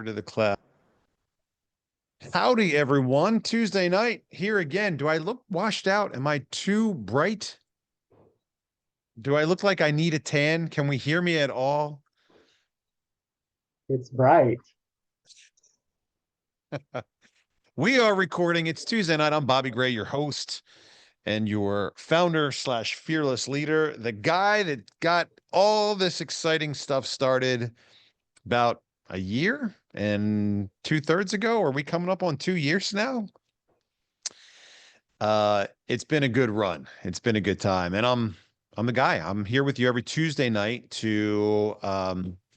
To the cloud. Howdy, everyone. Tuesday night here again. Do I look washed out? Am I too bright? Do I look like I need a tan? Can we hear me at all? It's bright. We are recording. It's Tuesday night. I'm Bobby Gray, your host and your founder slash fearless leader, the guy that got all this exciting stuff started about a year and 2/3 ago. Are we coming up on 2 years now? It's been a good run. It's been a good time. And I'm the guy. I'm here with you every Tuesday night to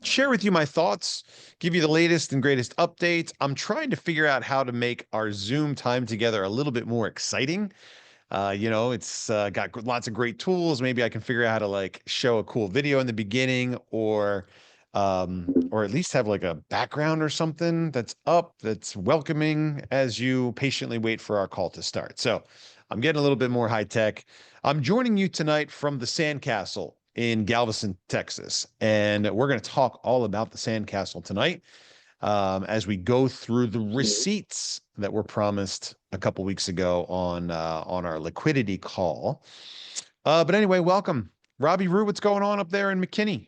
share with you my thoughts, give you the latest and greatest updates. I'm trying to figure out how to make our Zoom time together a little bit more exciting. It's got lots of great tools. Maybe I can figure out how to like show a cool video in the beginning or at least have like a background or something that's up, that's welcoming as you patiently wait for our call to start. So I'm getting a little bit more high tech. I'm joining you tonight from the Sandcastle in Galveston, Texas, and we're going to talk all about the Sandcastle tonight as we go through the receipts that were promised a couple weeks ago on our liquidity call. But anyway, welcome, Robbie Rue. What's going on up there in McKinney?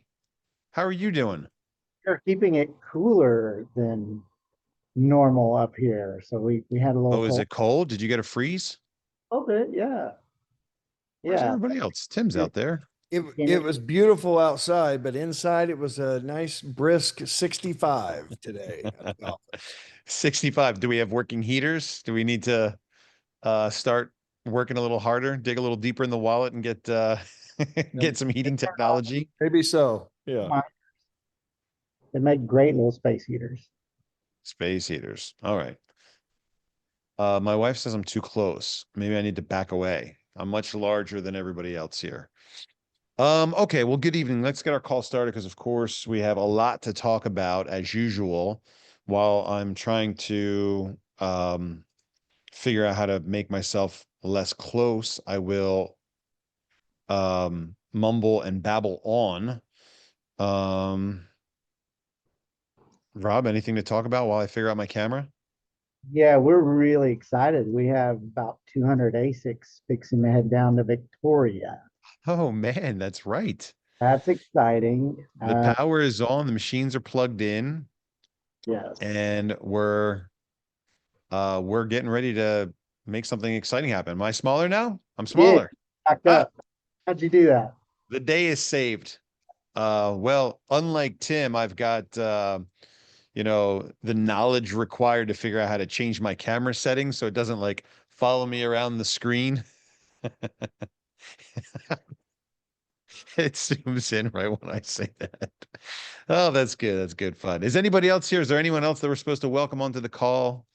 How are you doing? We're keeping it cooler than normal up here. So we had a little Oh, is cold. it cold? Did you get a freeze? A little bit, yeah. Where's Yeah. everybody else? Tim's out there. It was beautiful outside, but inside it was a nice brisk 65 today at the office. 65. Do we have working heaters? Do we need to start working a little harder, dig a little deeper in the wallet and get get some heating technology? Maybe so. Yeah. They make great little space heaters. Space heaters. All right. My wife says I'm too close. Maybe I need to back away. I'm much larger than everybody else here. Okay, well, good evening. Let's get our call started because, of course, we have a lot to talk about as usual while I'm trying to figure out how to make myself less close. I will mumble and babble on. Rob, anything to talk about while I figure out my camera? Yeah, we're really excited. We have about 200 ASICs fixing to head down to Victoria. Oh man, that's right. That's exciting. The power is on, the machines are plugged in, Yes. and we're getting ready to make something exciting happen. Am I smaller now? I'm Yeah, smaller. backed Ah, up. How'd you do that? the day is saved. Well, unlike Tim, I've got the knowledge required to figure out how to change my camera settings so it doesn't like follow me around the screen. It zooms in right when I say that. Oh, that's good. That's good fun. Is anybody else here? Is there anyone else that we're supposed to welcome onto the call?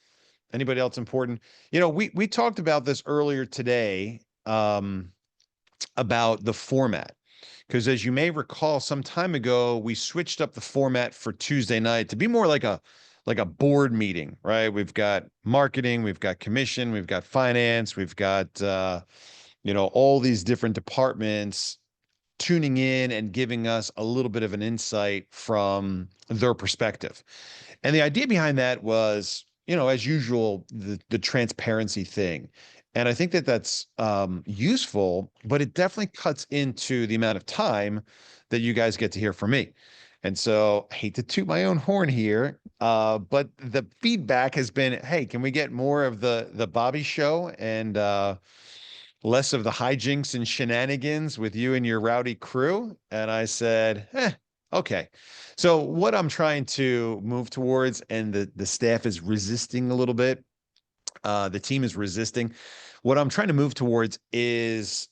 Anybody else important? We talked about this earlier today, about the format. Because as you may recall, some time ago, we switched up the format for Tuesday night to be more like a board meeting, right? We've got marketing, we've got commission, we've got finance, we've got all these different departments tuning in and giving us a little bit of an insight from their perspective. And the idea behind that was, as usual, the transparency thing. And I think that that's useful, but it definitely cuts into the amount of time that you guys get to hear from me. And so I hate to toot my own horn here, but the feedback has been, hey, can we get more of the Bobby show and less of the hijinks and shenanigans with you and your rowdy crew? And I said, okay. So what I'm trying to move towards, and the staff is resisting a little bit, the team is resisting. What I'm trying to move towards is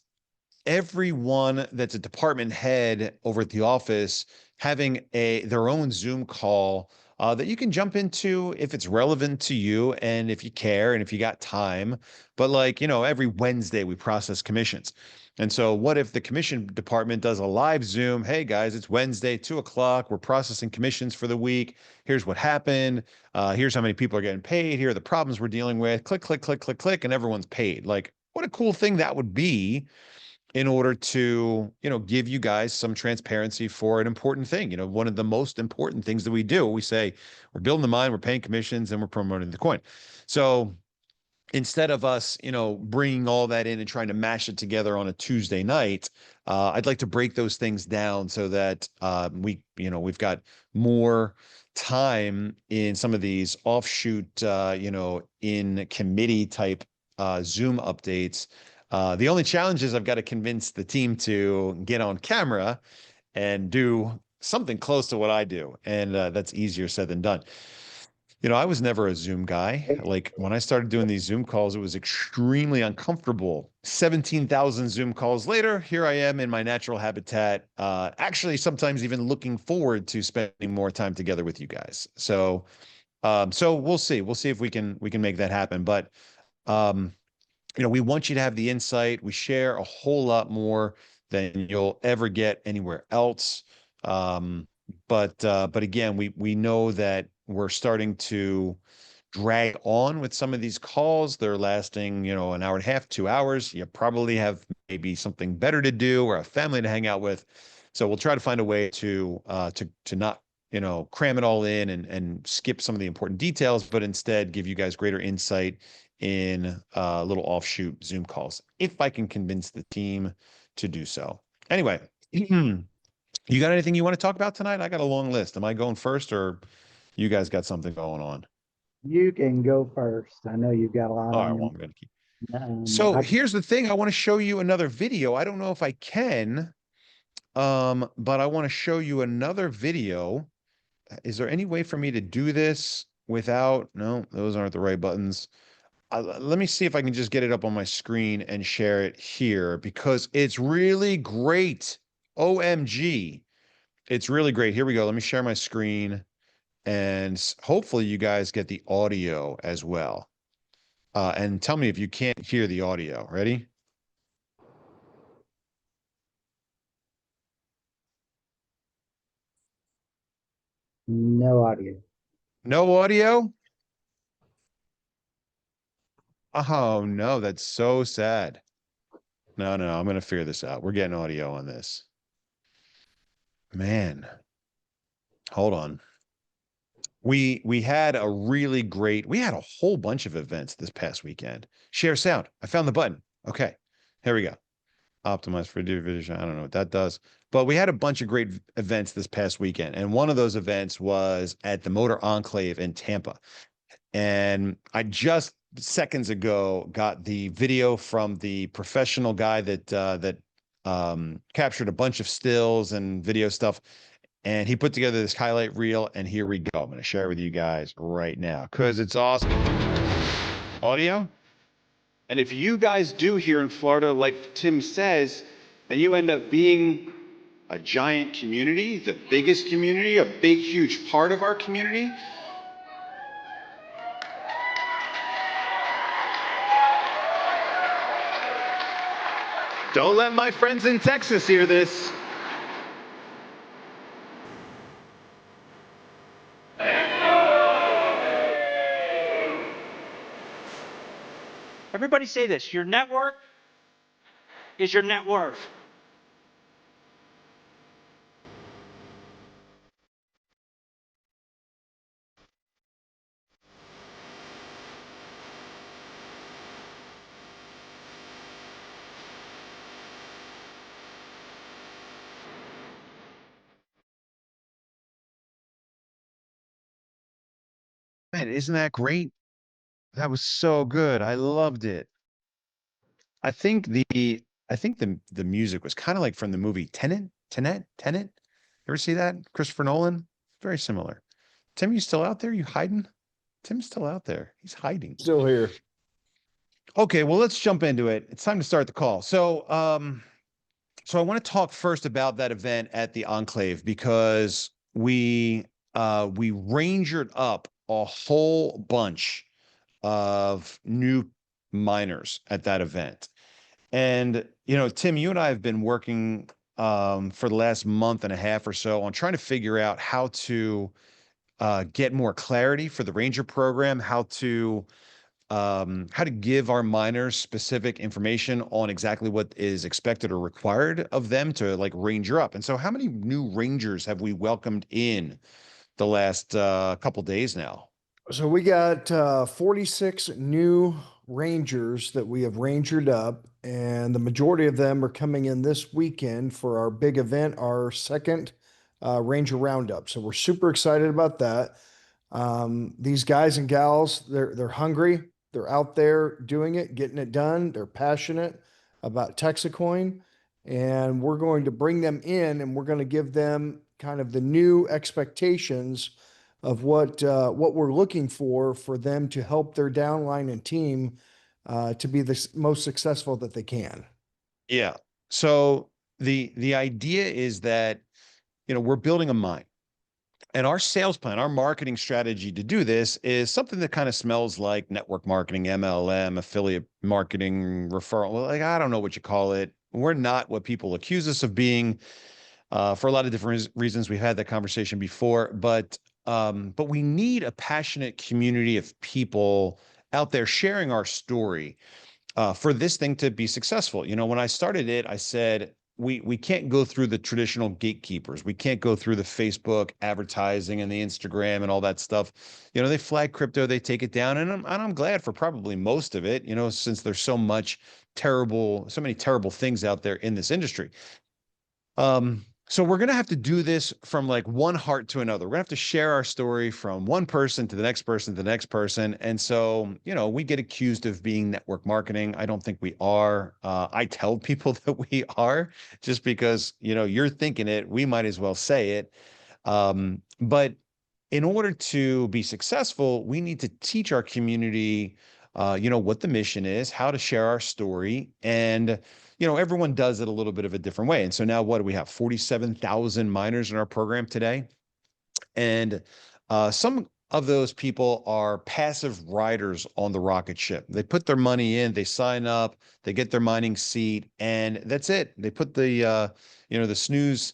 everyone that's a department head over at the office having their own Zoom call that you can jump into if it's relevant to you and if you care and if you got time. But every Wednesday we process commissions. And so what if the commission department does a live Zoom? Hey guys, it's Wednesday, 2 o'clock. We're processing commissions for the week. Here's what happened. Here's how many people are getting paid. Here are the problems we're dealing with. Click, click, click, click, click, and everyone's paid. Like, what a cool thing that would be in order to, give you guys some transparency for an important thing. One of the most important things that we do, we say we're building the mine, we're paying commissions, and we're promoting the coin. So instead of us, bringing all that in and trying to mash it together on a Tuesday night, I'd like to break those things down so that we've got more time in some of these offshoot, in committee type Zoom updates. The only challenge is I've got to convince the team to get on camera and do something close to what I do, and that's easier said than done. I was never a Zoom guy. Like when I started doing these Zoom calls, it was extremely uncomfortable. 17,000 Zoom calls later, here I am in my natural habitat, actually sometimes even looking forward to spending more time together with you guys. So we'll see. We'll see if we can make that happen. But um, we want you to have the insight. We share a whole lot more than you'll ever get anywhere else. But again, we know that we're starting to drag on with some of these calls. They're lasting, an hour and a half, 2 hours. You probably have maybe something better to do or a family to hang out with. So we'll try to find a way to not, cram it all in and skip some of the important details, but instead give you guys greater insight in little offshoot Zoom calls, if I can convince the team to do so. Anyway, you got anything you want to talk about tonight? I got a long list. Am I going first, or you guys got something going on? You can go first. I know you've got a lot All right, on well, your I'm going to keep. mind. So here's the thing. I want to show you another video. I don't know if I can, but I want to show you another video. Is there any way for me to do this without? No, those aren't the right buttons. Let me see if I can just get it up on my screen and share it here, because it's really great. OMG. It's really great. Here we go. Let me share my screen, and hopefully you guys get the audio as well. And tell me if you can't hear the audio. Ready? No audio. No audio? Oh, no, that's so sad. No, no, I'm going to figure this out. We're getting audio on this. Man, hold on. We had a really great, we had a whole bunch of events this past weekend. Share sound. I found the button. Okay, here we go. Optimize for division. I don't know what that does, but we had a bunch of great events this past weekend. And one of those events was at the Motor Enclave in Tampa. And I just seconds ago got the video from the professional guy that captured a bunch of stills and video stuff. And he put together this highlight reel, and here we go. I'm going to share it with you guys right now because it's awesome. Audio? And if you guys do here in Florida, like Tim says, then you end up being a giant community, the biggest community, a big, huge part of our community. Don't let my friends in Texas hear this. Everybody say this: your network is your net worth. Man, isn't that great? That was so good. I loved it. I think the music was kind of like from the movie Tenet. Ever see that? Christopher Nolan? Very similar. Tim, you still out there? You hiding? Tim's still out there. He's hiding. Still here. Okay, well, let's jump into it. It's time to start the call. So I want to talk first about that event at the Enclave, because we rangered up a whole bunch of new miners at that event. And, Tim, you and I have been working for the last month and a half or so on trying to figure out how to get more clarity for the Ranger program, how to how to give our miners specific information on exactly what is expected or required of them to like ranger up. And so how many new rangers have we welcomed in the last couple days now? So we got 46 new Rangers that we have rangered up, and the majority of them are coming in this weekend for our big event, our second Ranger Roundup. So we're super excited about that. These guys and gals, they're hungry. They're out there doing it, getting it done. They're passionate about TexitCoin, and we're going to bring them in, and we're going to give them kind of the new expectations of what we're looking for them to help their downline and team to be the most successful that they can. Yeah. So the idea is that, we're building a mine. And our sales plan, our marketing strategy to do this is something that kind of smells like network marketing, MLM, affiliate marketing, referral. Like, I don't know what you call it. We're not what people accuse us of being for a lot of different reasons. We've had that conversation before, but we need a passionate community of people out there sharing our story for this thing to be successful. When I started it, I said, we can't go through the traditional gatekeepers. We can't go through the Facebook advertising and the Instagram and all that stuff. They flag crypto, they take it down, and I'm glad for probably most of it, since there's so many terrible things out there in this industry. So we're going to have to do this from like one heart to another. We're going to have to share our story from one person to the next person to the next person. And so, we get accused of being network marketing. I don't think we are. I tell people that we are just because, you're thinking it, we might as well say it. But in order to be successful, we need to teach our community, what the mission is, how to share our story, and everyone does it a little bit of a different way. And so now what do we have? 47,000 miners in our program today. And some of those people are passive riders on the rocket ship. They put their money in, they sign up, they get their mining seat, and that's it. They put the snooze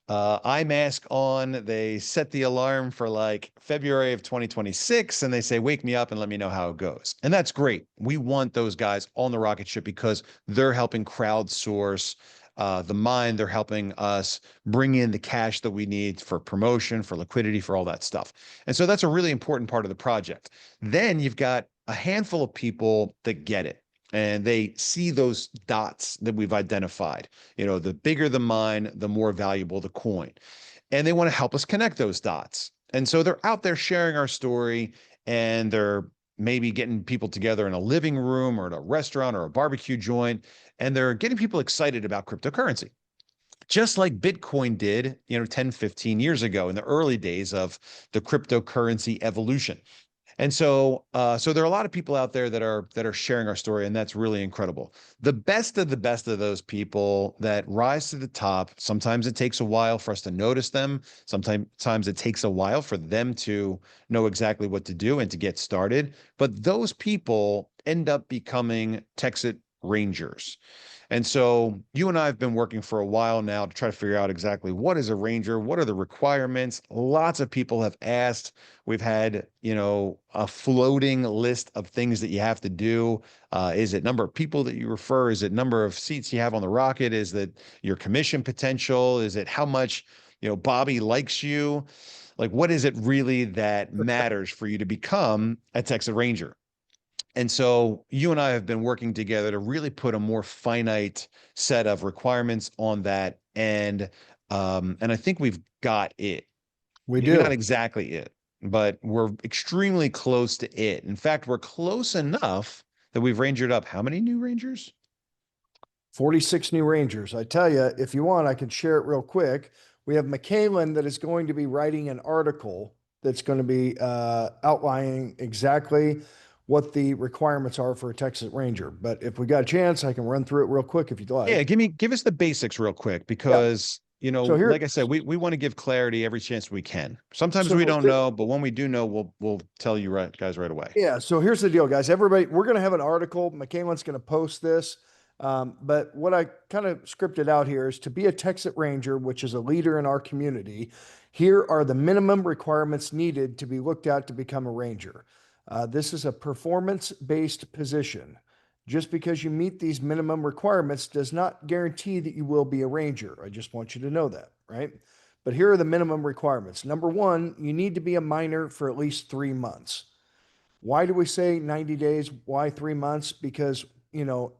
eye mask on. They set the alarm for like February of 2026, and they say, wake me up and let me know how it goes. And that's great. We want those guys on the rocket ship because they're helping crowdsource the mine. They're helping us bring in the cash that we need for promotion, for liquidity, for all that stuff. And so that's a really important part of the project. Then you've got a handful of people that get it. And they see those dots that we've identified. The bigger the mine, the more valuable the coin. And they want to help us connect those dots. And so they're out there sharing our story, and they're maybe getting people together in a living room or in a restaurant or a barbecue joint, and they're getting people excited about cryptocurrency. Just like Bitcoin did, 10, 15 years ago in the early days of the cryptocurrency evolution. And so, so there are a lot of people out there that are sharing our story, and that's really incredible. The best of those people that rise to the top, sometimes it takes a while for us to notice them. Sometimes it takes a while for them to know exactly what to do and to get started. But those people end up becoming Texit Rangers. And so you and I have been working for a while now to try to figure out exactly what is a ranger, what are the requirements. Lots of people have asked. We've had, a floating list of things that you have to do. Is it number of people that you refer? Is it number of seats you have on the rocket? Is that your commission potential? Is it how much, Bobby likes you? Like, what is it really that matters for you to become a Texit Ranger? And so you and I have been working together to really put a more finite set of requirements on that. And I think we've got it. We Maybe do. not exactly it, but we're extremely close to it. In fact, we're close enough that we've rangered up how many new Rangers? 46 new Rangers. I tell you, if you want, I can share it real quick. We have Michaelan that is going to be writing an article that's going to be outlining exactly what the requirements are for a Texit Ranger. But if we got a chance, I can run through it real quick if you'd like. Yeah, give us the basics real quick because So here- like I said, we want to give clarity every chance we can. Sometimes So we don't here- know, but when we do know, we'll tell you guys right away. Yeah. So here's the deal, guys. Everybody, we're going to have an article. Michaelan's going to post this. But what I kind of scripted out here is to be a Texit Ranger, which is a leader in our community. Here are the minimum requirements needed to be looked at to become a Ranger. This is a performance-based position. Just because you meet these minimum requirements does not guarantee that you will be a ranger. I just want you to know that, right? But here are the minimum requirements. Number one, you need to be a miner for at least 3 months. Why do we say 90 days? Why 3 months? Because,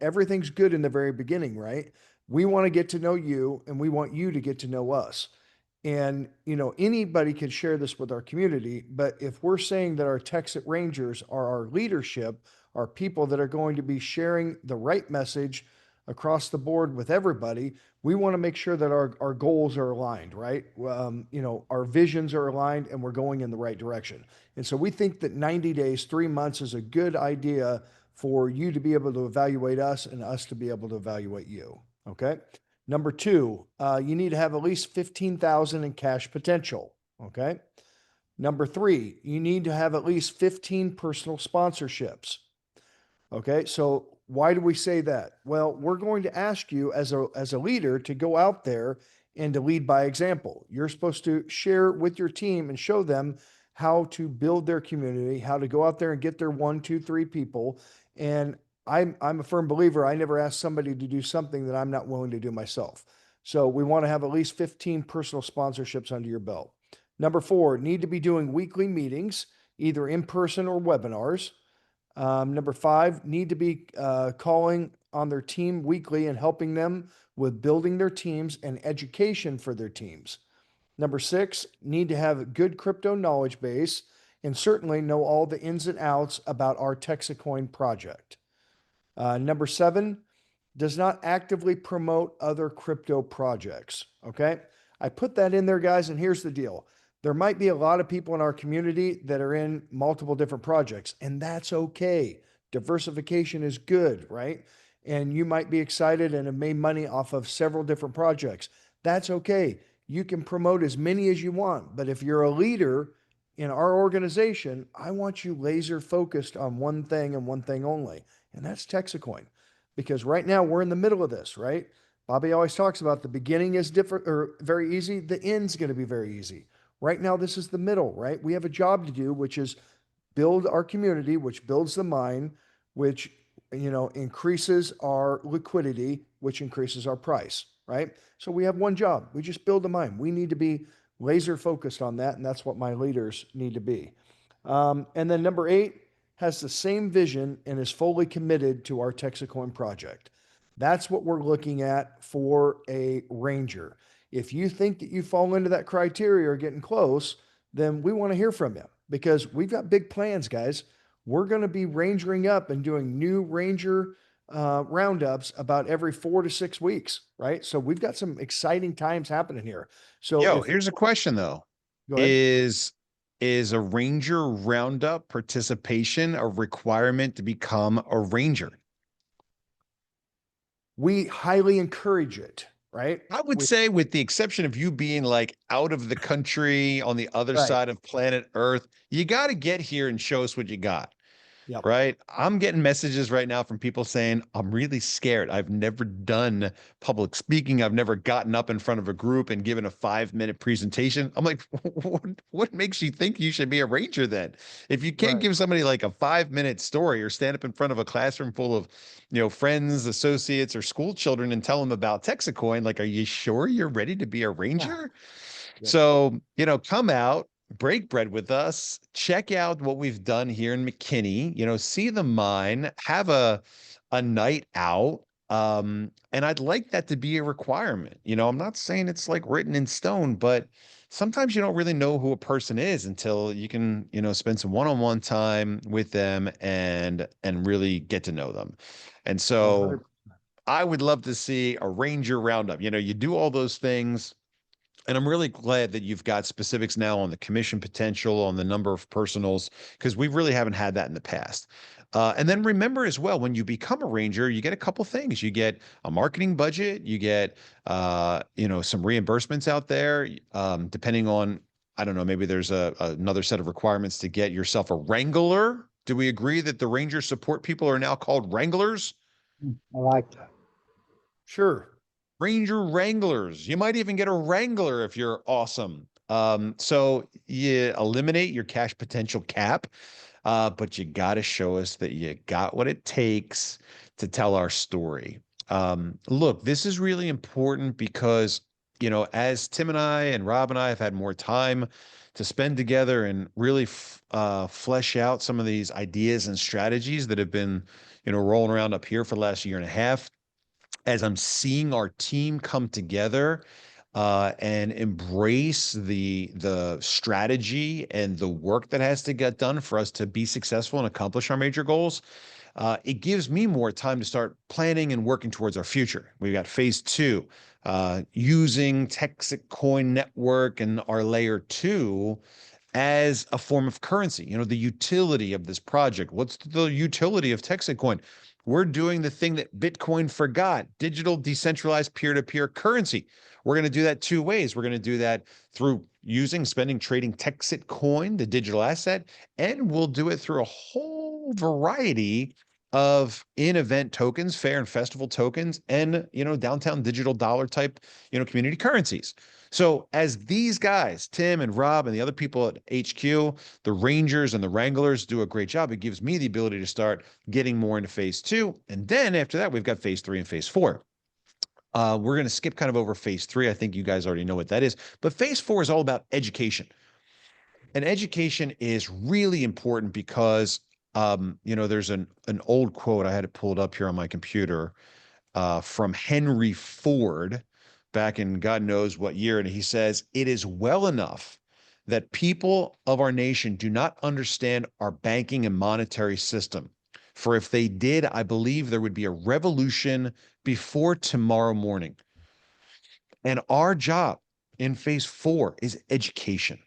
everything's good in the very beginning, right? We want to get to know you and we want you to get to know us. And, anybody can share this with our community, but if we're saying that our Texit Rangers are our leadership, are people that are going to be sharing the right message across the board with everybody, we want to make sure that our goals are aligned, right? Our visions are aligned and we're going in the right direction. And so we think that 90 days, 3 months is a good idea for you to be able to evaluate us and us to be able to evaluate you. Okay. Number two, you need to have at least 15,000 in cash potential. Okay. Number three, you need to have at least 15 personal sponsorships. Okay. So why do we say that? Well, we're going to ask you as a leader to go out there and to lead by example. You're supposed to share with your team and show them how to build their community, how to go out there and get their 1, 2, 3 people. And I'm a firm believer. I never ask somebody to do something that I'm not willing to do myself. So we want to have at least 15 personal sponsorships under your belt. Number four, need to be doing weekly meetings, either in person or webinars. Number five, need to be calling on their team weekly and helping them with building their teams and education for their teams. Number six, need to have a good crypto knowledge base and certainly know all the ins and outs about our TexitCoin project. Number seven, does not actively promote other crypto projects. Okay. I put that in there, guys. And here's the deal. There might be a lot of people in our community that are in multiple different projects, and that's okay. Diversification is good, right? And you might be excited and have made money off of several different projects. That's okay. You can promote as many as you want, but if you're a leader in our organization, I want you laser focused on one thing and one thing only, and that's TexitCoin. Because right now we're in the middle of this, right? Bobby always talks about the beginning is different or very easy. The end's going to be very easy. Right now, this is the middle, right? We have a job to do, which is build our community, which builds the mine, which, increases our liquidity, which increases our price, right? So we have one job. We just build the mine. We need to be laser focused on that. And that's what my leaders need to be. And then number eight, has the same vision and is fully committed to our TexitCoin project. That's what we're looking at for a ranger. If you think that you fall into that criteria or getting close, then we want to hear from you because we've got big plans, guys. We're going to be rangering up and doing new ranger roundups about every 4 to 6 weeks, right? So we've got some exciting times happening here. So Here's a question though. Go ahead. Is a ranger roundup participation a requirement to become a ranger? We highly encourage it, right? I would say with the exception of you being like out of the country on the other Right. side of planet Earth, you got to get here and show us what you got. Yep. Right. I'm getting messages right now from people saying, I'm really scared. I've never done public speaking. I've never gotten up in front of a group and given a 5-minute presentation. I'm like, what makes you think you should be a ranger then? If you can't Right. give somebody like a 5-minute story or stand up in front of a classroom full of, friends, associates, or school children and tell them about TexitCoin, like, are you sure you're ready to be a ranger? Yeah. So, come out, break bread with us, check out what we've done here in McKinney, see the mine, have a night out. And I'd like that to be a requirement. I'm not saying it's like written in stone, but sometimes you don't really know who a person is until you can, spend some one-on-one time with them and really get to know them. And so 100%. I would love to see a ranger roundup. You do all those things. And I'm really glad that you've got specifics now on the commission potential, on the number of personals, because we really haven't had that in the past. And then remember as well, when you become a ranger, you get a couple things. You get a marketing budget, you get, some reimbursements out there, depending on, I don't know, maybe there's another set of requirements to get yourself a wrangler. Do we agree that the ranger support people are now called wranglers? I like that. Sure. Ranger Wranglers. You might even get a Wrangler if you're awesome. So you eliminate your cash potential cap. but you got to show us that you got what it takes to tell our story. Look, this is really important because, as Tim and I and Rob and I have had more time to spend together and really flesh out some of these ideas and strategies that have been, rolling around up here for the last year and a half, as I'm seeing our team come together and embrace the strategy and the work that has to get done for us to be successful and accomplish our major goals, it gives me more time to start planning and working towards our future. We've got phase 2, using TexitCoin network and our layer 2 as a form of currency. The utility of this project. What's the utility of TexitCoin? We're doing the thing that Bitcoin forgot: digital, decentralized, peer-to-peer currency. We're going to do that 2 ways. We're going to do that through trading TexitCoin, the digital asset, and we'll do it through a whole variety of in-event tokens, fair and festival tokens, and downtown digital dollar type community currencies. So as these guys, Tim and Rob and the other people at HQ, the Rangers and the Wranglers, do a great job, it gives me the ability to start getting more into phase 2. And then after that, we've got phase 3 and phase 4. We're going to skip kind of over phase 3. I think you guys already know what that is. But phase 4 is all about education. And education is really important because, there's an old quote. I had it pulled up here on my computer from Henry Ford back in God knows what year. And he says, "It is well enough that people of our nation do not understand our banking and monetary system. For if they did, I believe there would be a revolution before tomorrow morning." And our job in phase 4 is education.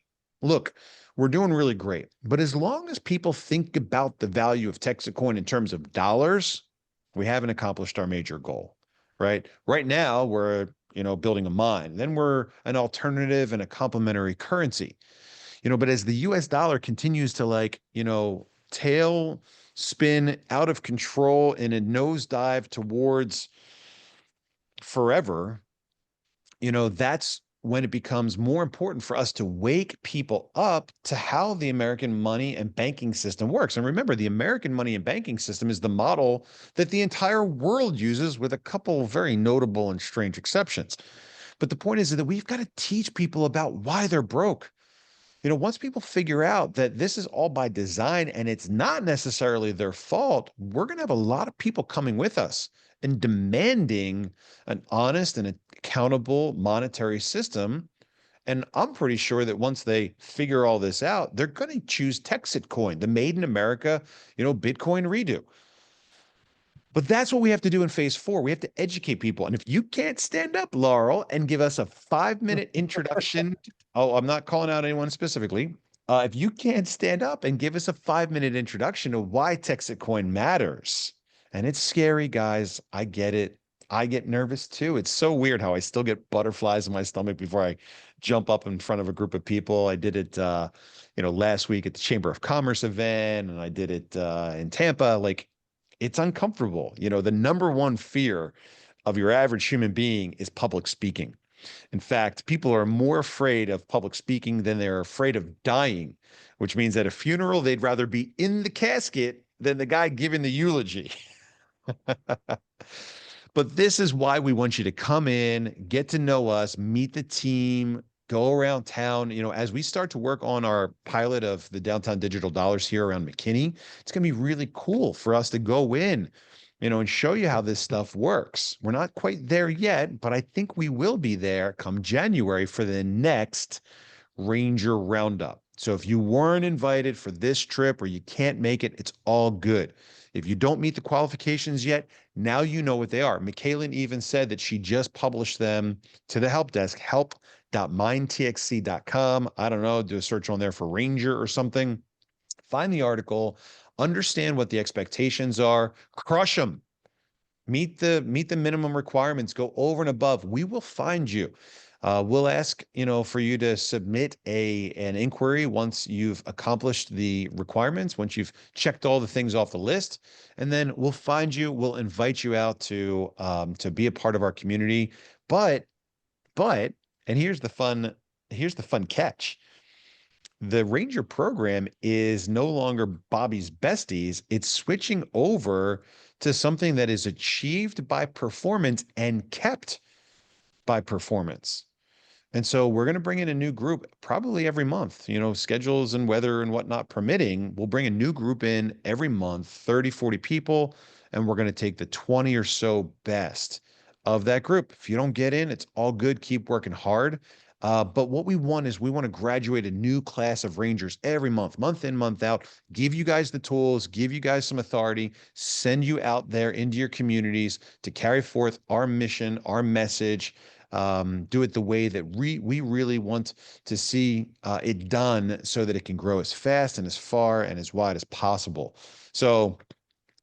Look, we're doing really great, but as long as people think about the value of TexitCoin in terms of dollars, we haven't accomplished our major goal, right? Right now, we're, building a mine. Then we're an alternative and a complementary currency, but as the US dollar continues to tail spin out of control in a nosedive towards forever, that's when it becomes more important for us to wake people up to how the American money and banking system works. And remember, the American money and banking system is the model that the entire world uses, with a couple very notable and strange exceptions. But the point is that we've got to teach people about why they're broke. Once people figure out that this is all by design and it's not necessarily their fault, we're going to have a lot of people coming with us and demanding an honest and accountable monetary system. And I'm pretty sure that once they figure all this out, they're going to choose TexitCoin, the made in America, Bitcoin redo. But that's what we have to do in phase 4. We have to educate people. And if you can't stand up, Laurel, and give us a 5-minute introduction, oh, I'm not calling out anyone specifically. If you can't stand up and give us a 5-minute introduction to why TexitCoin matters, and it's scary, guys, I get it. I get nervous too. It's so weird how I still get butterflies in my stomach before I jump up in front of a group of people. I did it, last week at the Chamber of Commerce event, and I did it in Tampa. It's uncomfortable. The number one fear of your average human being is public speaking. In fact, people are more afraid of public speaking than they're afraid of dying, which means at a funeral, they'd rather be in the casket than the guy giving the eulogy. But this is why we want you to come in, get to know us, meet the team, go around town. As we start to work on our pilot of the downtown digital dollars here around McKinney, it's going to be really cool for us to go in, and show you how this stuff works. We're not quite there yet, but I think we will be there come January for the next Ranger Roundup. So if you weren't invited for this trip or you can't make it, it's all good. If you don't meet the qualifications yet, now you know what they are. Michaelin even said that she just published them to the help desk, help.mindtxc.com. I don't know, do a search on there for Ranger or something. Find the article, understand what the expectations are, crush them. Meet the minimum requirements, go over and above. We will find you. We'll ask, for you to submit an inquiry once you've accomplished the requirements, once you've checked all the things off the list, and then we'll find you. We'll invite you out to be a part of our community. But, and here's the fun catch. the Ranger program is no longer Bobby's besties. It's switching over to something that is achieved by performance and kept by performance. And so we're going to bring in a new group probably every month, schedules and weather and whatnot permitting. We'll bring a new group in every month, 30, 40 people, and we're going to take the 20 or so best of that group. If you don't get in, it's all good. Keep working hard. But what we want is we want to graduate a new class of Rangers every month in, month out, give you guys the tools, give you guys some authority, send you out there into your communities to carry forth our mission, our message, do it the way that we really want to see it done so that it can grow as fast and as far and as wide as possible. So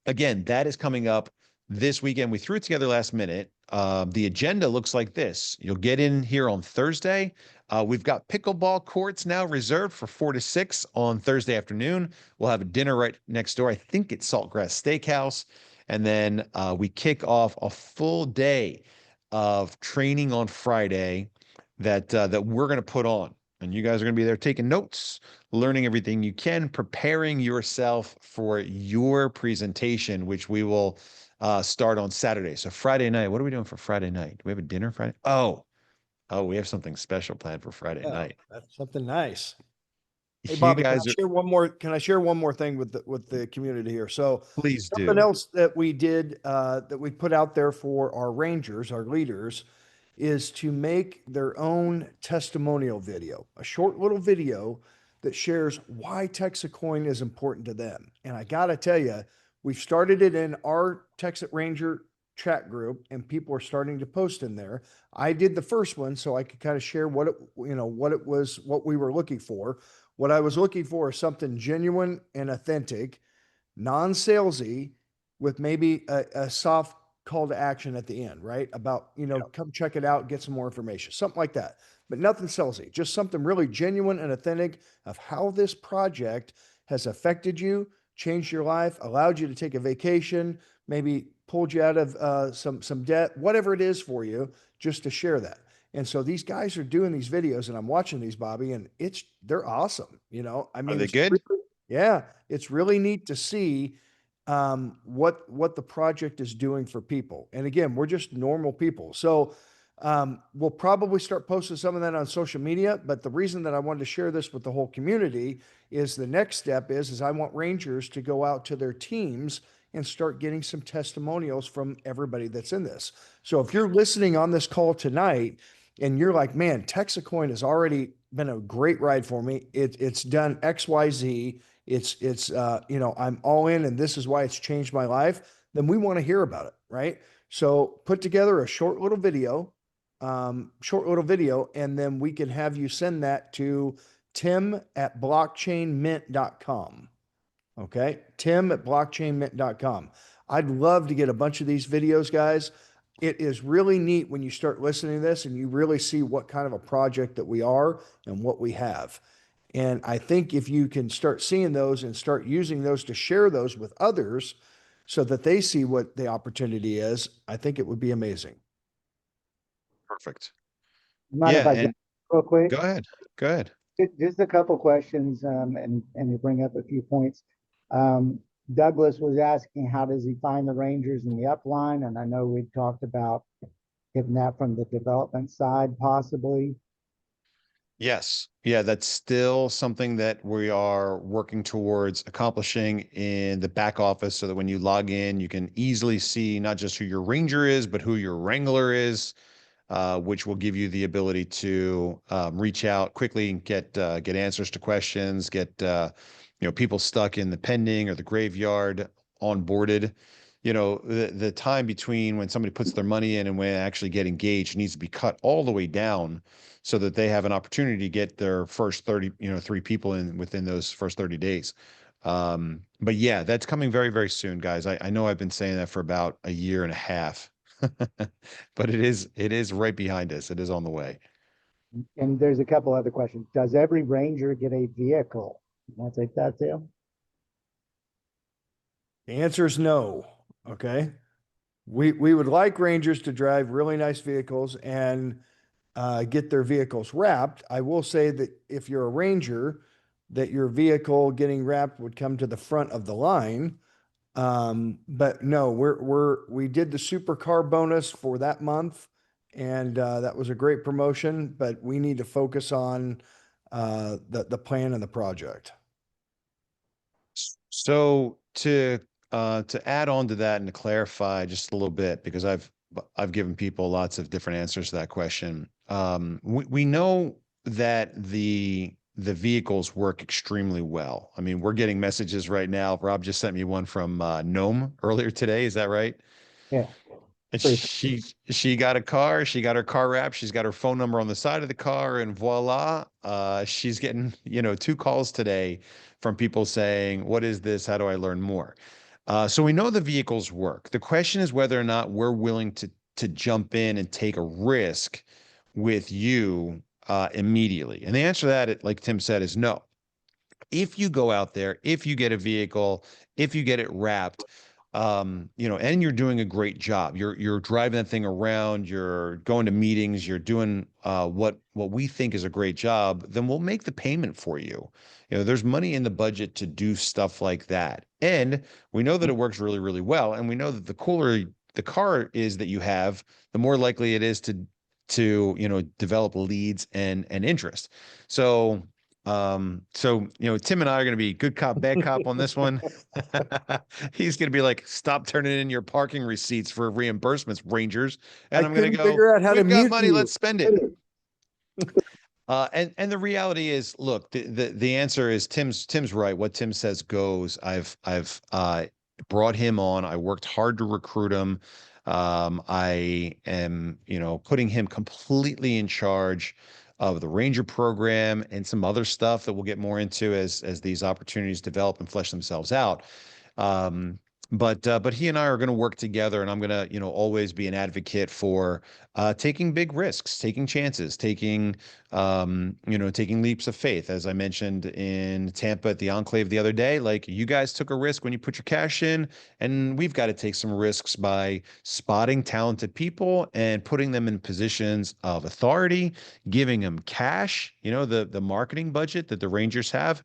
again, that is coming up this weekend. We threw it together last minute. The agenda looks like this. You'll get in here on Thursday. We've got pickleball courts now reserved for 4 to 6 on Thursday afternoon. We'll have a dinner right next door. I think it's Saltgrass Steakhouse. And then we kick off a full day of training on Friday that we're going to put on. And you guys are going to be there taking notes, learning everything you can, preparing yourself for your presentation, which we will start on Saturday. So Friday night, what are we doing for Friday night? Do we have a dinner Friday? Oh, we have something special planned for Friday night. That's something nice. Hey, You Bobby, guys can I share one more thing with the community here? So please something do. else that we did, that we put out there for our Rangers, our leaders, is to make their own testimonial video, a short little video that shares why TexitCoin is important to them. And I got to tell you, we've started it in our Texit Ranger chat group, and people are starting to post in there. I did the first one so I could kind of share what what we were looking for. What I was looking for is something genuine and authentic, non-salesy, with maybe a soft call to action at the end, right? About, come check it out, get some more information, something like that. But nothing salesy, just something really genuine and authentic of how this project has affected you, changed your life, allowed you to take a vacation, maybe pulled you out of some debt, whatever it is for you, just to share that. And so these guys are doing these videos, and I'm watching these, Bobby, and they're awesome. I mean, Are they good? Yeah, it's really neat to see what the project is doing for people. And again, we're just normal people. So we'll probably start posting some of that on social media. But the reason that I wanted to share this with the whole community is the next step is I want Rangers to go out to their teams and start getting some testimonials from everybody that's in this. So if you're listening on this call tonight and you're like, man, TexitCoin has already been a great ride for me. It's done XYZ. I'm all in, and this is why it's changed my life. Then we want to hear about it, right? So put together a short little video, and then we can have you send that to tim@blockchainmint.com. Okay. tim@blockchainmint.com. I'd love to get a bunch of these videos, guys. It is really neat when you start listening to this and you really see what kind of a project that we are and what we have. And I think if you can start seeing those and start using those to share those with others so that they see what the opportunity is, I think it would be amazing. Perfect. Mind if I And jump real quick? go ahead. Go ahead. Just a couple questions, and to bring up a few points. Douglas was asking, how does he find the Rangers in the upline? And I know we talked about getting that from the development side, possibly. Yes. Yeah, that's still something that we are working towards accomplishing in the back office so that when you log in, you can easily see not just who your Ranger is, but who your Wrangler is, which will give you the ability to reach out quickly and get answers to questions, get people stuck in the pending or the graveyard onboarded. The time between when somebody puts their money in and when they actually get engaged needs to be cut all the way down so that they have an opportunity to get their first 30, 3 people in within those first 30 days. But yeah, that's coming very, very soon, guys. I know I've been saying that for about a year and a half, but it is right behind us. It is on the way. And there's a couple other questions. Does every Ranger get a vehicle? Can I take that, Tim? The answer is no. Okay. We would like Rangers to drive really nice vehicles and get their vehicles wrapped. I will say that if you're a Ranger, that your vehicle getting wrapped would come to the front of the line. But no, we did the supercar bonus for that month, and that was a great promotion, but we need to focus on the plan and the project. So to add on to that and to clarify just a little bit, because I've given people lots of different answers to that question. We know that the vehicles work extremely well. I mean, we're getting messages right now. Rob just sent me one from Gnome earlier today. Is that right? Yeah. And Pretty- she got a car, she got her car wrap, she's got her phone number on the side of the car, and voila, she's getting, 2 calls today from people saying, "What is this? How do I learn more?" So we know the vehicles work. The question is whether or not we're willing to jump in and take a risk with you immediately. And the answer to that, like Tim said, is no. If you go out there, if you get a vehicle, if you get it wrapped, and you're doing a great job, you're driving that thing around, you're going to meetings, you're doing what we think is a great job, then we'll make the payment for you. There's money in the budget to do stuff like that, and we know that it works really, really well, and we know that the cooler the car is that you have, the more likely it is to develop leads and interest. So Tim and I are going to be good cop, bad cop on this one. He's going to be like, stop turning in your parking receipts for reimbursements, Rangers. And I I'm going to couldn't go, figure out how to we've got mute money, you. let's spend it. And the reality is, look, the answer is Tim's right. What Tim says goes. I've brought him on. I worked hard to recruit him. I am, putting him completely in charge of the Ranger program and some other stuff that we'll get more into as these opportunities develop and flesh themselves out. But he and I are going to work together, and I'm going to, always be an advocate for taking big risks, taking chances, taking leaps of faith. As I mentioned in Tampa at the Enclave the other day, like, you guys took a risk when you put your cash in, and we've got to take some risks by spotting talented people and putting them in positions of authority, giving them cash, the marketing budget that the Rangers have.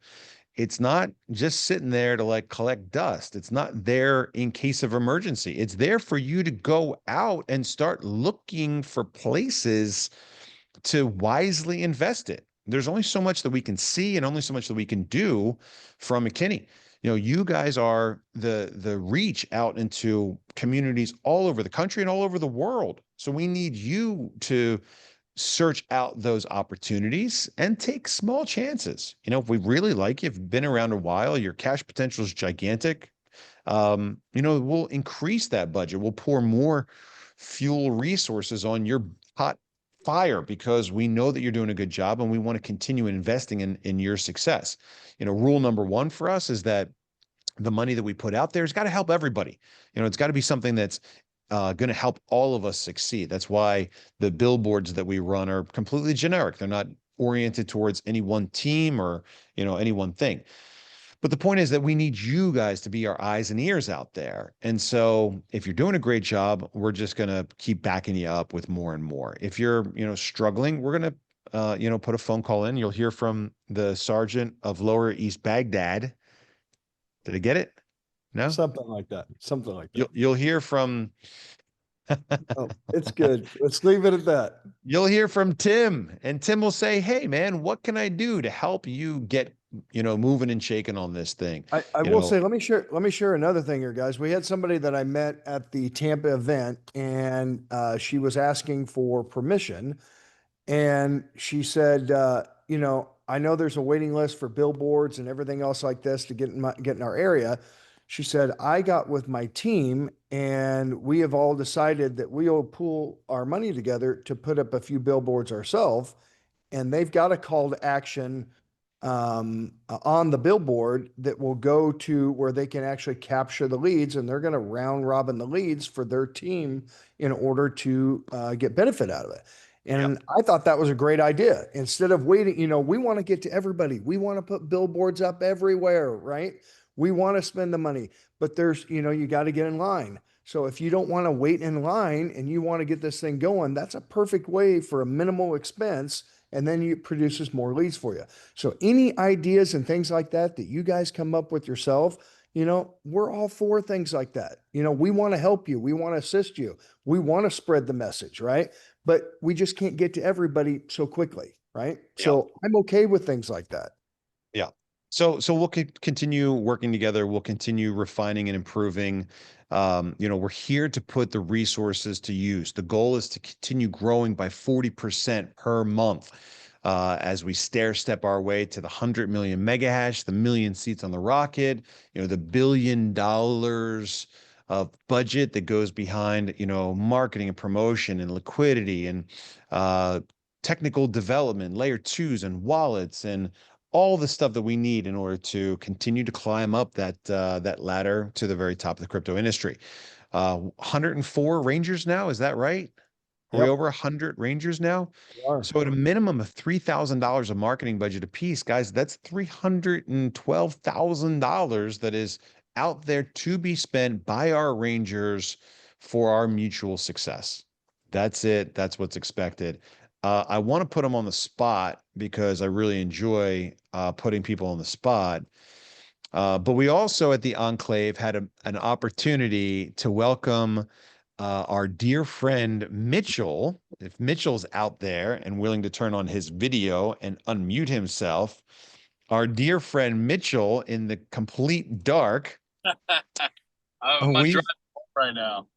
It's not just sitting there to like collect dust. It's not there in case of emergency. It's there for you to go out and start looking for places to wisely invest it. There's only so much that we can see and only so much that we can do from McKinney. You guys are the reach out into communities all over the country and all over the world. So we need you to search out those opportunities and take small chances. If we really like you, you've been around a while, your cash potential is gigantic. We'll increase that budget. We'll pour more fuel resources on your hot fire because we know that you're doing a good job and we want to continue investing in your success. Rule number one for us is that the money that we put out there has got to help everybody. It's got to be something that's going to help all of us succeed. That's why the billboards that we run are completely generic. They're not oriented towards any one team or, any one thing. But the point is that we need you guys to be our eyes and ears out there. And so if you're doing a great job, we're just going to keep backing you up with more and more. If you're, struggling, we're going to, put a phone call in. You'll hear from the sergeant of Lower East Baghdad. Did I get it? No? Something like that. Something like that. You'll hear from Oh, it's good. Let's leave it at that. You'll hear from Tim, and Tim will say, "Hey, man, what can I do to help you get, moving and shaking on this thing?" I will say, let me share another thing here, guys. We had somebody that I met at the Tampa event, and she was asking for permission, and she said, I know there's a waiting list for billboards and everything else like this to get in our area. She said, I got with my team and we have all decided that we'll pool our money together to put up a few billboards ourselves. And they've got a call to action on the billboard that will go to where they can actually capture the leads, and they're going to round robin the leads for their team in order to get benefit out of it. And Yep. I thought that was a great idea. Instead of waiting, we want to get to everybody. We want to put billboards up everywhere, right? We want to spend the money, but there's, you got to get in line. So if you don't want to wait in line and you want to get this thing going, that's a perfect way for a minimal expense and then it produces more leads for you. So any ideas and things like that you guys come up with yourself, we're all for things like that. We want to help you. We want to assist you. We want to spread the message, right? But we just can't get to everybody so quickly, right? Yeah. So I'm okay with things like that. Yeah. So we'll continue working together. We'll continue refining and improving. We're here to put the resources to use. The goal is to continue growing by 40% per month as we stair step our way to the 100 million mega hash, the million seats on the rocket, the $1 billion of budget that goes behind, marketing and promotion and liquidity and technical development, layer twos and wallets and all the stuff that we need in order to continue to climb up that ladder to the very top of the crypto industry. 104 Rangers now, is that right? Are we over 100 Rangers now? So at a minimum of $3,000 of marketing budget apiece, guys, that's $312,000 that is out there to be spent by our Rangers for our mutual success. That's it. That's what's expected. I want to put them on the spot because I really enjoy putting people on the spot. But we also at the Enclave had an opportunity to welcome our dear friend Mitchell. If Mitchell's out there and willing to turn on his video and unmute himself, our dear friend Mitchell in the complete dark. I'm driving right now.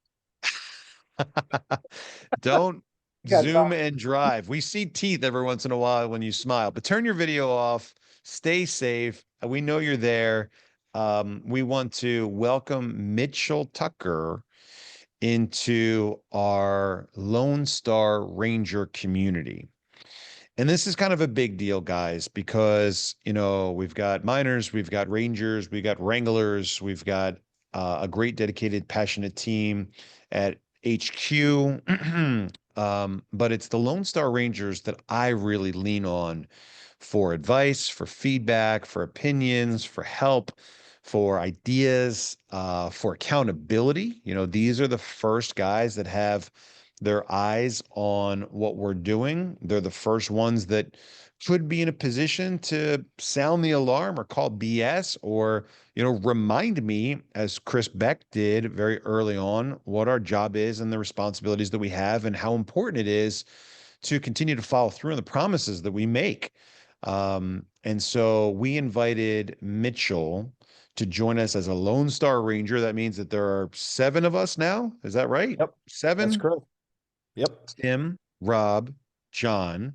Don't zoom and drive. We see teeth every once in a while when you smile, but turn your video off. Stay safe. We know you're there. We want to welcome Mitchell Tucker into our Lone Star Ranger community. And this is kind of a big deal, guys, because, we've got miners, we've got Rangers, we've got Wranglers, we've got a great, dedicated, passionate team at HQ. But it's the Lone Star Rangers that I really lean on for advice, for feedback, for opinions, for help, for ideas, for accountability. These are the first guys that have their eyes on what we're doing. They're the first ones that could be in a position to sound the alarm or call BS or, remind me, as Chris Beck did very early on, what our job is and the responsibilities that we have and how important it is to continue to follow through on the promises that we make. And so we invited Mitchell to join us as a Lone Star Ranger. That means that there are 7 of us now. Is that right? Yep. 7? That's correct. Yep. Tim, Rob, John.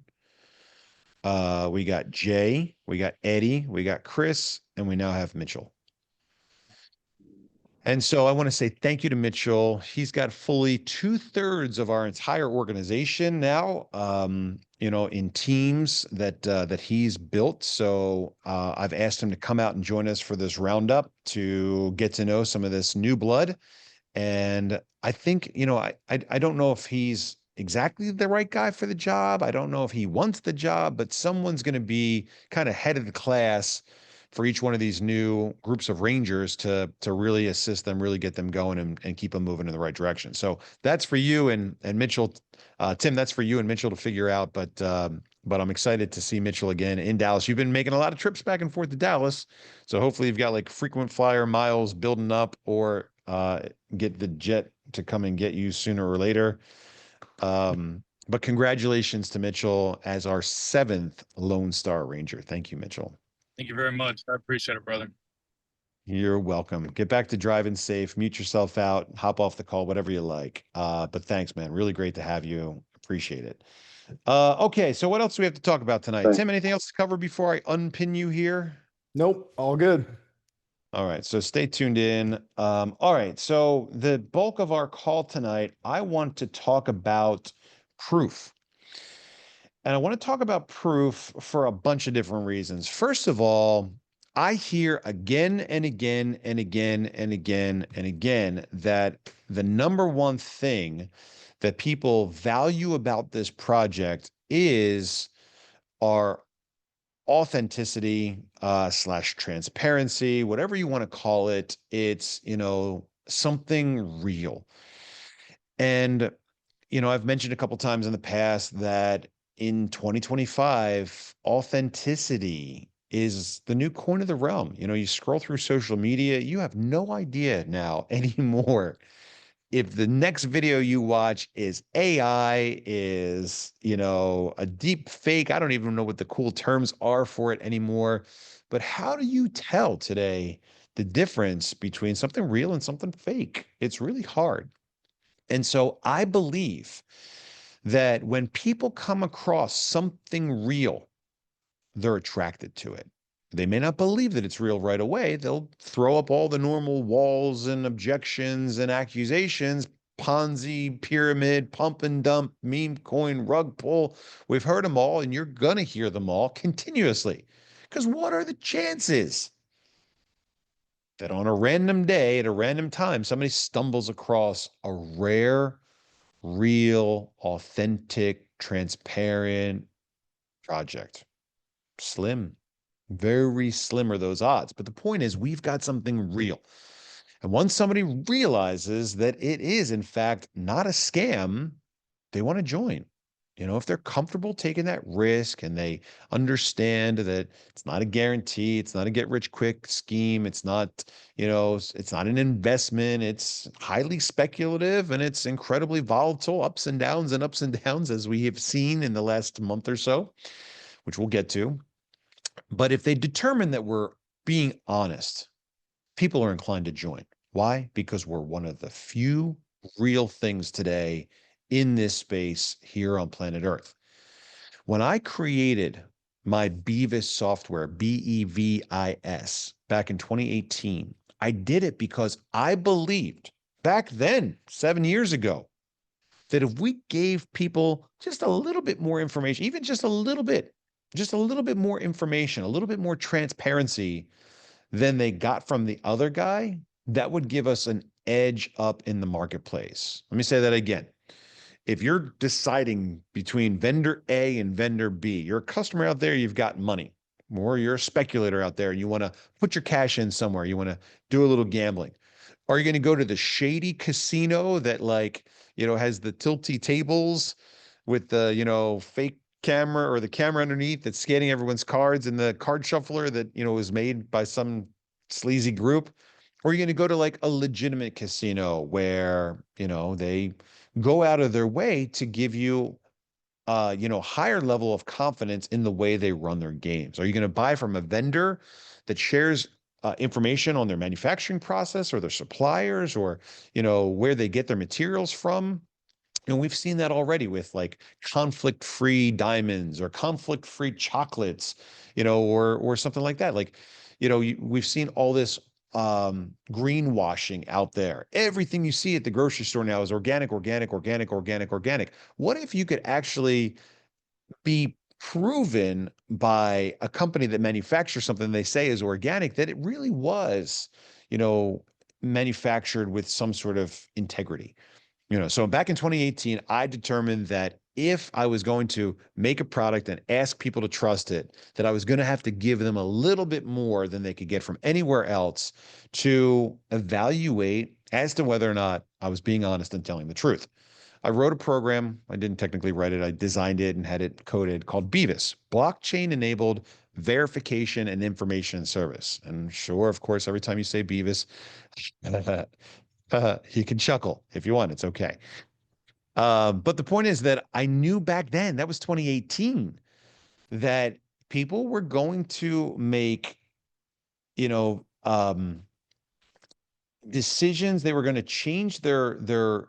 We got Jay, we got Eddie, we got Chris, and we now have Mitchell. And so I want to say thank you to Mitchell. He's got fully 2/3 of our entire organization now, in teams that he's built. So I've asked him to come out and join us for this roundup to get to know some of this new blood. And I think, I don't know if he's exactly the right guy for the job. I don't know if he wants the job, but someone's going to be kind of head of the class for each one of these new groups of Rangers to really assist them, really get them going and keep them moving in the right direction. So that's for you and Mitchell, Tim, that's for you and Mitchell to figure out. But I'm excited to see Mitchell again in Dallas. You've been making a lot of trips back and forth to Dallas. So hopefully you've got like frequent flyer miles building up or get the jet to come and get you sooner or later. But congratulations to Mitchell as our 7th Lone Star Ranger. Thank you, Mitchell. Thank you very much. I appreciate it, brother. You're welcome. Get back to driving safe, mute yourself out, hop off the call, whatever you like. But thanks, man. Really great to have you. Appreciate it. Okay, so what else do we have to talk about tonight? Tim, anything else to cover before I unpin you here? Nope. All good. All right, so stay tuned in. All right, so the bulk of our call tonight, I want to talk about proof. And I want to talk about proof for a bunch of different reasons. First of all, I hear again and again and again and again and again that the number one thing that people value about this project is our authenticity slash transparency, whatever you want to call it. It's, something real. And, I've mentioned a couple times in the past that in 2025, authenticity is the new coin of the realm. You know, you scroll through social media, you have no idea now anymore if the next video you watch is AI, is, you know, a deep fake. I don't even know what the cool terms are for it anymore. But how do you tell today the difference between something real and something fake? It's really hard. And so I believe that when people come across something real, they're attracted to it. They may not believe that it's real right away. They'll throw up all the normal walls and objections and accusations, Ponzi, pyramid, pump and dump, meme coin, rug pull. We've heard them all, and you're going to hear them all continuously. Because what are the chances that on a random day, at a random time, somebody stumbles across a rare, real, authentic, transparent project? Slim. Very slim are those odds. But the point is, we've got something real. And once somebody realizes that it is, in fact, not a scam, they want to join. You know, if they're comfortable taking that risk and they understand that it's not a guarantee, it's not a get rich quick scheme, it's not, you know, it's not an investment, it's highly speculative and it's incredibly volatile, ups and downs, as we have seen in the last month or so, which we'll get to. But if they determine that we're being honest, people are inclined to join. Why? Because we're one of the few real things today in this space here on planet Earth. When I created my Bevis software, Bevis, back in 2018, I did it because I believed back then, 7 years ago, that if we gave people just a little bit more information, even just a little bit more information, a little bit more transparency than they got from the other guy, that would give us an edge up in the marketplace. Let me say that again. If you're deciding between vendor A and vendor B, you're a customer out there, you've got money, or you're a speculator out there and you want to put your cash in somewhere, you want to do a little gambling. Are you going to go to the shady casino that, like, you know, has the tilty tables with the, you know, fake camera or the camera underneath that's scanning everyone's cards and the card shuffler that, you know, was made by some sleazy group? Or are you going to go to like a legitimate casino where, you know, they go out of their way to give you you know, higher level of confidence in the way they run their games? Are you going to buy from a vendor that shares information on their manufacturing process or their suppliers, or, you know, where they get their materials from? And we've seen that already with like conflict-free diamonds or conflict-free chocolates, you know, or something like that. Like, you know, we've seen all this greenwashing out there. Everything you see at the grocery store now is organic, organic, organic, organic, organic. What if you could actually be proven by a company that manufactures something they say is organic, that it really was, you know, manufactured with some sort of integrity? You know, so back in 2018, I determined that if I was going to make a product and ask people to trust it, that I was going to have to give them a little bit more than they could get from anywhere else to evaluate as to whether or not I was being honest and telling the truth. I wrote a program. I didn't technically write it. I designed it and had it coded, called Bevis, blockchain-enabled verification and information service. And sure, of course, every time you say Bevis, you can chuckle if you want. It's okay. But the point is that I knew back then, that was 2018, that people were going to make, you know, decisions. They were going to change their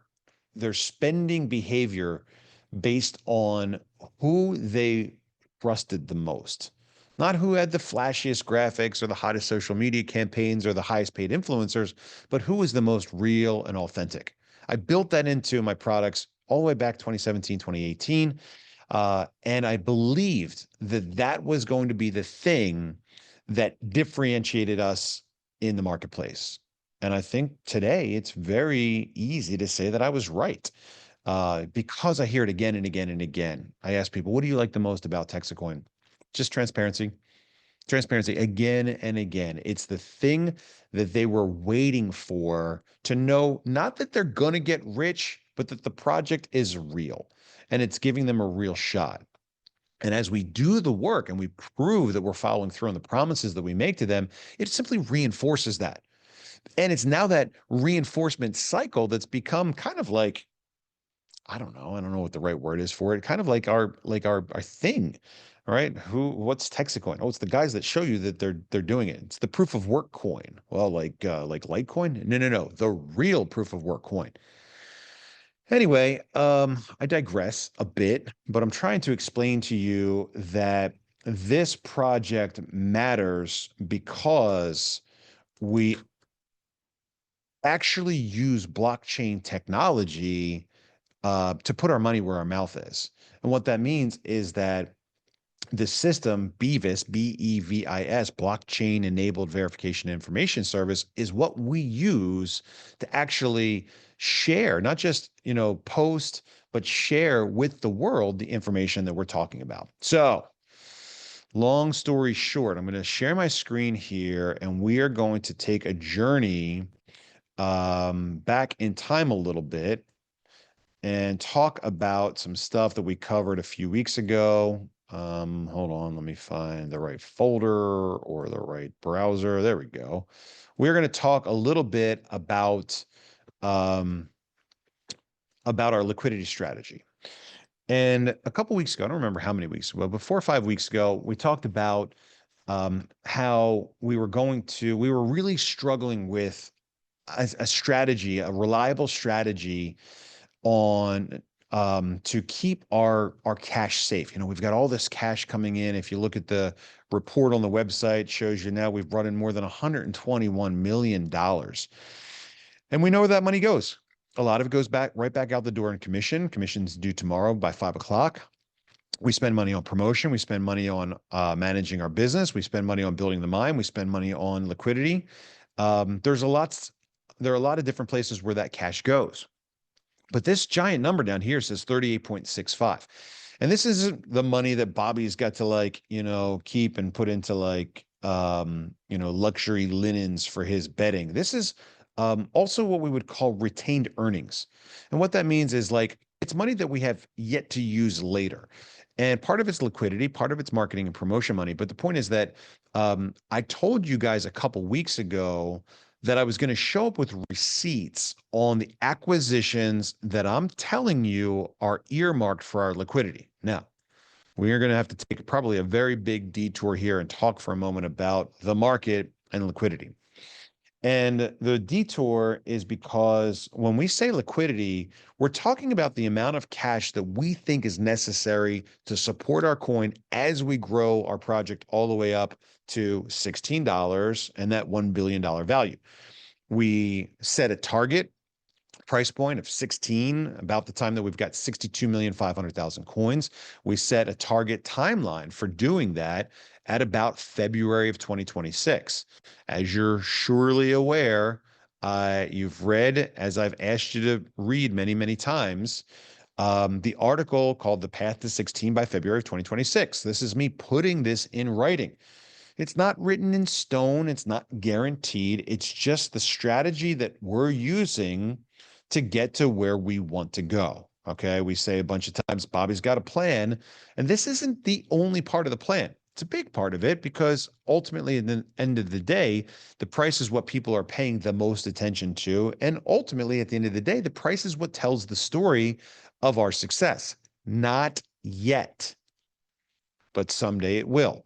spending behavior based on who they trusted the most. Not who had the flashiest graphics or the hottest social media campaigns or the highest paid influencers, but who was the most real and authentic. I built that into my products all the way back 2017, 2018. And I believed that that was going to be the thing that differentiated us in the marketplace. And I think today it's very easy to say that I was right, because I hear it again and again and again. I ask people, what do you like the most about TexitCoin? Just transparency. Transparency again and again. It's the thing that they were waiting for, to know not that they're going to get rich, but that the project is real and it's giving them a real shot. And as we do the work and we prove that we're following through on the promises that we make to them, it simply reinforces that. And it's now that reinforcement cycle that's become kind of like, I don't know what the right word is for it, kind of like our thing. All right. What's TexitCoin? Oh, it's the guys that show you that they're doing it. It's the proof of work coin. Well, like Litecoin? No. The real proof of work coin. Anyway, I digress a bit, but I'm trying to explain to you that this project matters because we actually use blockchain technology to put our money where our mouth is. And what that means is that the system, BEVIS, BEVIS, Blockchain Enabled Verification Information Service, is what we use to actually share, not just, post, but share with the world the information that we're talking about. So, long story short, I'm going to share my screen here, and we are going to take a journey back in time a little bit and talk about some stuff that we covered a few weeks ago. Hold on, let me find the right folder or the right browser. There we go. We're going to talk a little bit about our liquidity strategy. And a couple weeks ago, I don't remember how many weeks ago, but 4 or 5 weeks ago, we talked about how we were really struggling with a strategy, a reliable strategy on to keep our cash safe. We've got all this cash coming in. If you look at the report on the website, it shows you now we've brought in more than $121 million. And we know where that money goes. A lot of it goes right back out the door in commission. Commission's due tomorrow by 5 o'clock. We spend money on promotion. We spend money on managing our business. We spend money on building the mine. We spend money on liquidity. There are a lot of different places where that cash goes. But this giant number down here says 38.65. And this isn't the money that Bobby's got to keep and put into luxury linens for his betting. This is also what we would call retained earnings. And what that means is it's money that we have yet to use later. And part of it's liquidity, part of it's marketing and promotion money. But the point is that I told you guys a couple weeks ago that I was going to show up with receipts on the acquisitions that I'm telling you are earmarked for our liquidity. Now, we are going to have to take probably a very big detour here and talk for a moment about the market and liquidity. And the detour is because when we say liquidity, we're talking about the amount of cash that we think is necessary to support our coin as we grow our project all the way up to $16 and that $1 billion value. We set a target price point of 16 about the time that we've got 62,500,000 coins. We set a target timeline for doing that at about February of 2026. As you're surely aware, you've read, as I've asked you to read many, many times, the article called The Path to 16 by February of 2026. This is me putting this in writing. It's not written in stone. It's not guaranteed. It's just the strategy that we're using to get to where we want to go. Okay. We say a bunch of times, Bobby's got a plan. And this isn't the only part of the plan. It's a big part of it because ultimately, at the end of the day, the price is what people are paying the most attention to. And ultimately, at the end of the day, the price is what tells the story of our success. Not yet, but someday it will.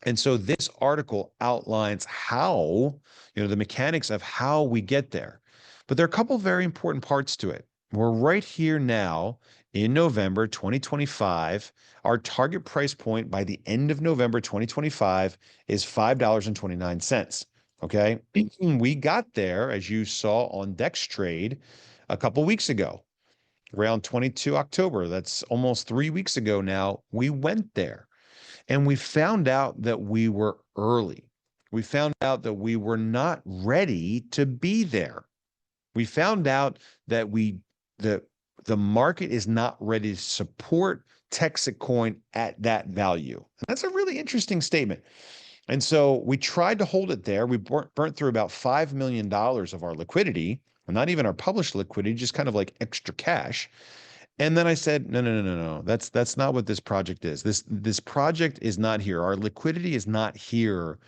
And so this article outlines how, the mechanics of how we get there. But there are a couple of very important parts to it. We're right here now in November 2025. Our target price point by the end of November 2025 is $5.29. Okay. We got there, as you saw on DexTrade a couple weeks ago, around 22 October. That's almost 3 weeks ago now. We went there. And we found out that we were early. We found out that we were not ready to be there. We found out that the market is not ready to support TexitCoin at that value. And that's a really interesting statement. And so we tried to hold it there. We burnt through about $5 million of our liquidity, and not even our published liquidity, just kind of like extra cash. And then I said, no, no, no, no, no. That's not what this project is. This project is not here. Our liquidity is not here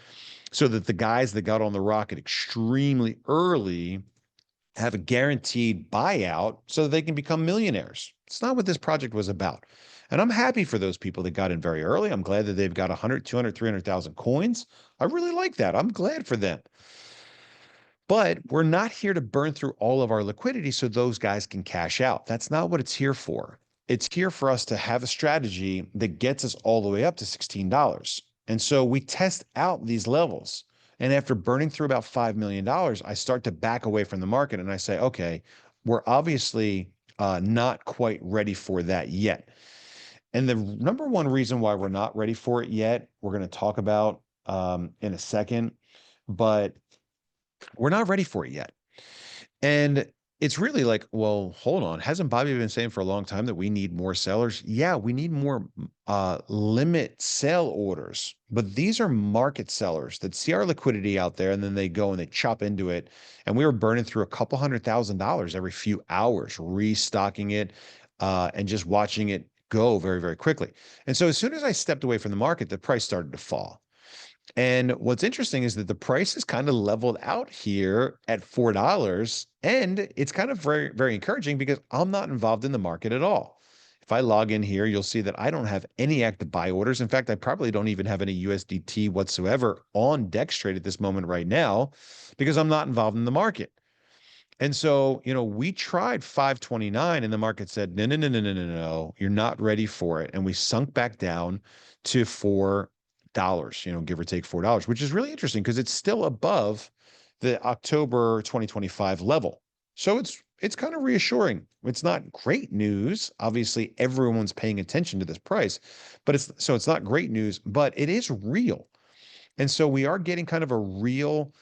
so that the guys that got on the rocket extremely early have a guaranteed buyout so that they can become millionaires. It's not what this project was about. And I'm happy for those people that got in very early. I'm glad that they've got 100, 200, 300,000 coins. I really like that. I'm glad for them. But we're not here to burn through all of our liquidity so those guys can cash out. That's not what it's here for. It's here for us to have a strategy that gets us all the way up to $16. And so we test out these levels. And after burning through about $5 million, I start to back away from the market and I say, okay, we're obviously not quite ready for that yet. And the number one reason why we're not ready for it yet, we're going to talk about in a second, but we're not ready for it yet. And it's really like, well, hold on. Hasn't Bobby been saying for a long time that we need more sellers? Yeah, we need more limit sale orders. But these are market sellers that see our liquidity out there and then they go and they chop into it. And we were burning through a couple $100,000 every few hours, restocking it and just watching it go very, very quickly. And so as soon as I stepped away from the market, the price started to fall. And what's interesting is that the price is kind of leveled out here at $4. And it's kind of very, very encouraging because I'm not involved in the market at all. If I log in here, you'll see that I don't have any active buy orders. In fact, I probably don't even have any USDT whatsoever on DexTrade at this moment right now because I'm not involved in the market. And so, we tried 529 and the market said, no, no, no, no, no, no, no, you're not ready for it. And we sunk back down to $4, give or take $4, which is really interesting because it's still above the October 2025 level. So it's kind of reassuring. It's not great news. Obviously, everyone's paying attention to this price, but it's not great news, but it is real. And so we are getting kind of a real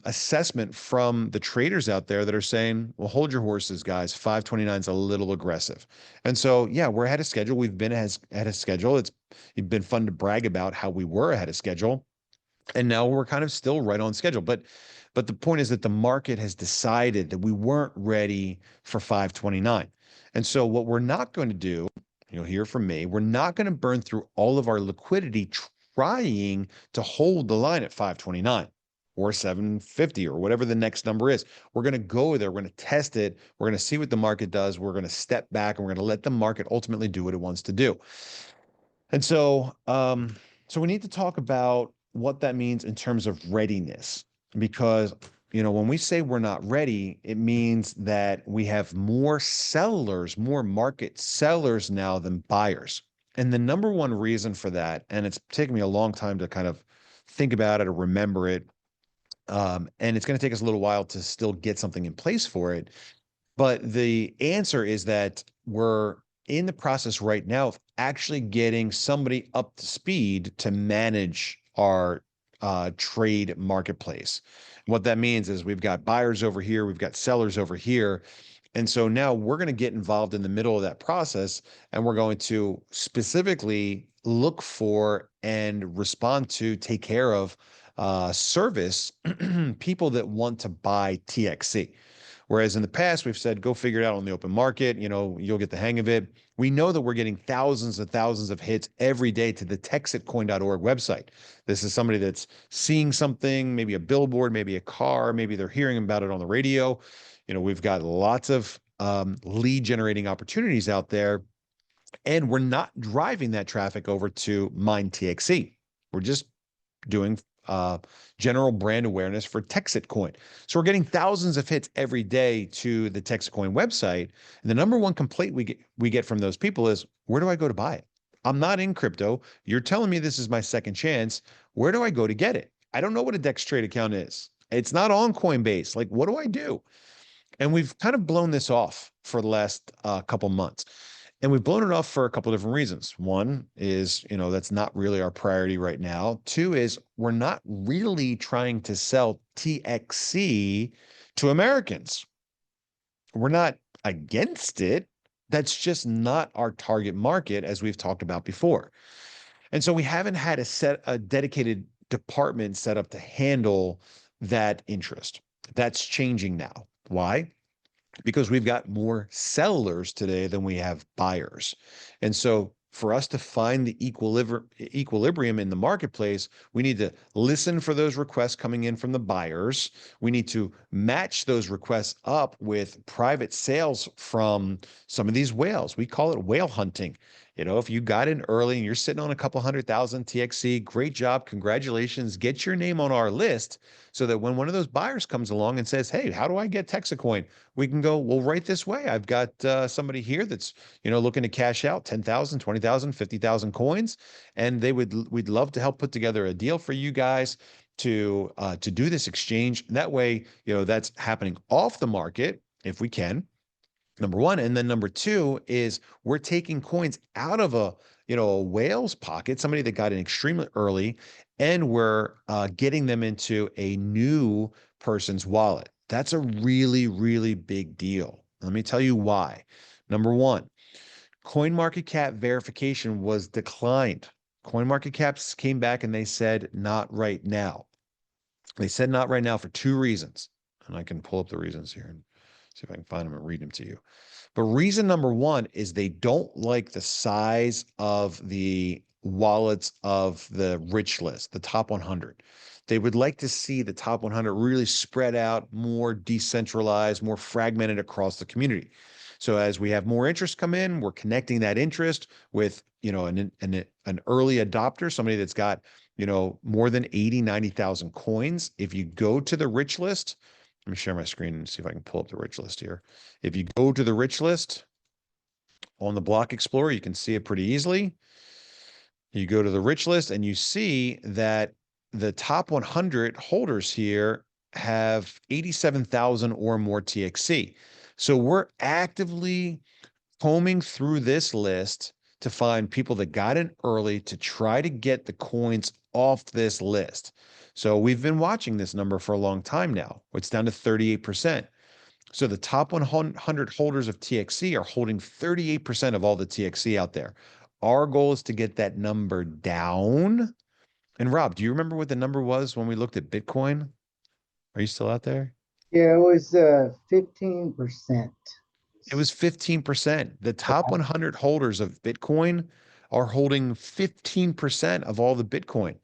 assessment from the traders out there that are saying, well, hold your horses, guys. 529 is a little aggressive. And so, yeah, we're ahead of schedule. We've been ahead of schedule. It's been fun to brag about how we were ahead of schedule. And now we're kind of still right on schedule. But the point is that the market has decided that we weren't ready for 529. And so what we're not going to do, you'll hear from me, we're not going to burn through all of our liquidity trying to hold the line at 529 or 750 or whatever the next number is. We're going to go there. We're going to test it. We're going to see what the market does. We're going to step back and we're going to let the market ultimately do what it wants to do. And so, so we need to talk about what that means in terms of readiness, because when we say we're not ready, it means that we have more sellers, more market sellers now than buyers. And the number one reason for that, and it's taken me a long time to kind of think about it or remember it, and it's going to take us a little while to still get something in place for it. But the answer is that we're in the process right now of actually getting somebody up to speed to manage our trade marketplace. What that means is we've got buyers over here, we've got sellers over here. And so now we're going to get involved in the middle of that process and we're going to specifically look for and respond to, take care of, service people that want to buy TXC. Whereas in the past, we've said, go figure it out on the open market. You'll get the hang of it. We know that we're getting thousands and thousands of hits every day to the TexitCoin.org website. This is somebody that's seeing something, maybe a billboard, maybe a car, maybe they're hearing about it on the radio. We've got lots of lead generating opportunities out there, and we're not driving that traffic over to MineTXC. We're just doing general brand awareness for TexitCoin. So we're getting thousands of hits every day to the TexitCoin website. And the number one complaint we get from those people is, where do I go to buy it? I'm not in crypto. You're telling me this is my second chance. Where do I go to get it? I don't know what a DexTrade account is. It's not on Coinbase. Like, what do I do? And we've kind of blown this off for the last couple months. And we've blown it off for a couple of different reasons. One is, that's not really our priority right now. Two is we're not really trying to sell TXC to Americans. We're not against it. That's just not our target market, as we've talked about before. And so we haven't had a dedicated department set up to handle that interest. That's changing now. Why? because we've got more sellers today than we have buyers. And so for us to find the equilibrium in the marketplace, we need to listen for those requests coming in from the buyers. We need to match those requests up with private sales from some of these whales. We call it whale hunting. If you got in early and you're sitting on a couple 100,000 TXC, great job. Congratulations. Get your name on our list so that when one of those buyers comes along and says, hey, how do I get TexitCoin? We can go, well, right this way. I've got somebody here that's, looking to cash out 10,000, 20,000, 50,000 coins. And we'd love to help put together a deal for you guys to do this exchange. That way, that's happening off the market if we can. Number one. And then number two is we're taking coins out of a whale's pocket, somebody that got in extremely early, and we're getting them into a new person's wallet. That's a really, really big deal. Let me tell you why. Number one, CoinMarketCap verification was declined. CoinMarketCap came back and they said, not right now. They said not right now for two reasons. And I can pull up the reasons here and see if I can find them and read them to you. But reason number one is they don't like the size of the wallets of the rich list, the top 100. They would like to see the top 100 really spread out, more decentralized, more fragmented across the community. So as we have more interest come in, we're connecting that interest with, an early adopter, somebody that's got, more than 80, 90,000 coins. If you go to the rich list, let me share my screen and see if I can pull up the rich list here. If you go to the rich list on the Block Explorer, you can see it pretty easily. You go to the rich list and you see that the top 100 holders here have 87,000 or more TXC. So we're actively combing through this list to find people that got in early to try to get the coins off this list. So we've been watching this number for a long time now. It's down to 38%. So the top 100 holders of TXC are holding 38% of all the TXC out there. Our goal is to get that number down. And Rob, do you remember what the number was when we looked at Bitcoin? Are you still out there? Yeah, it was 15%. It was 15%. The top 100 holders of Bitcoin are holding 15% of all the Bitcoin.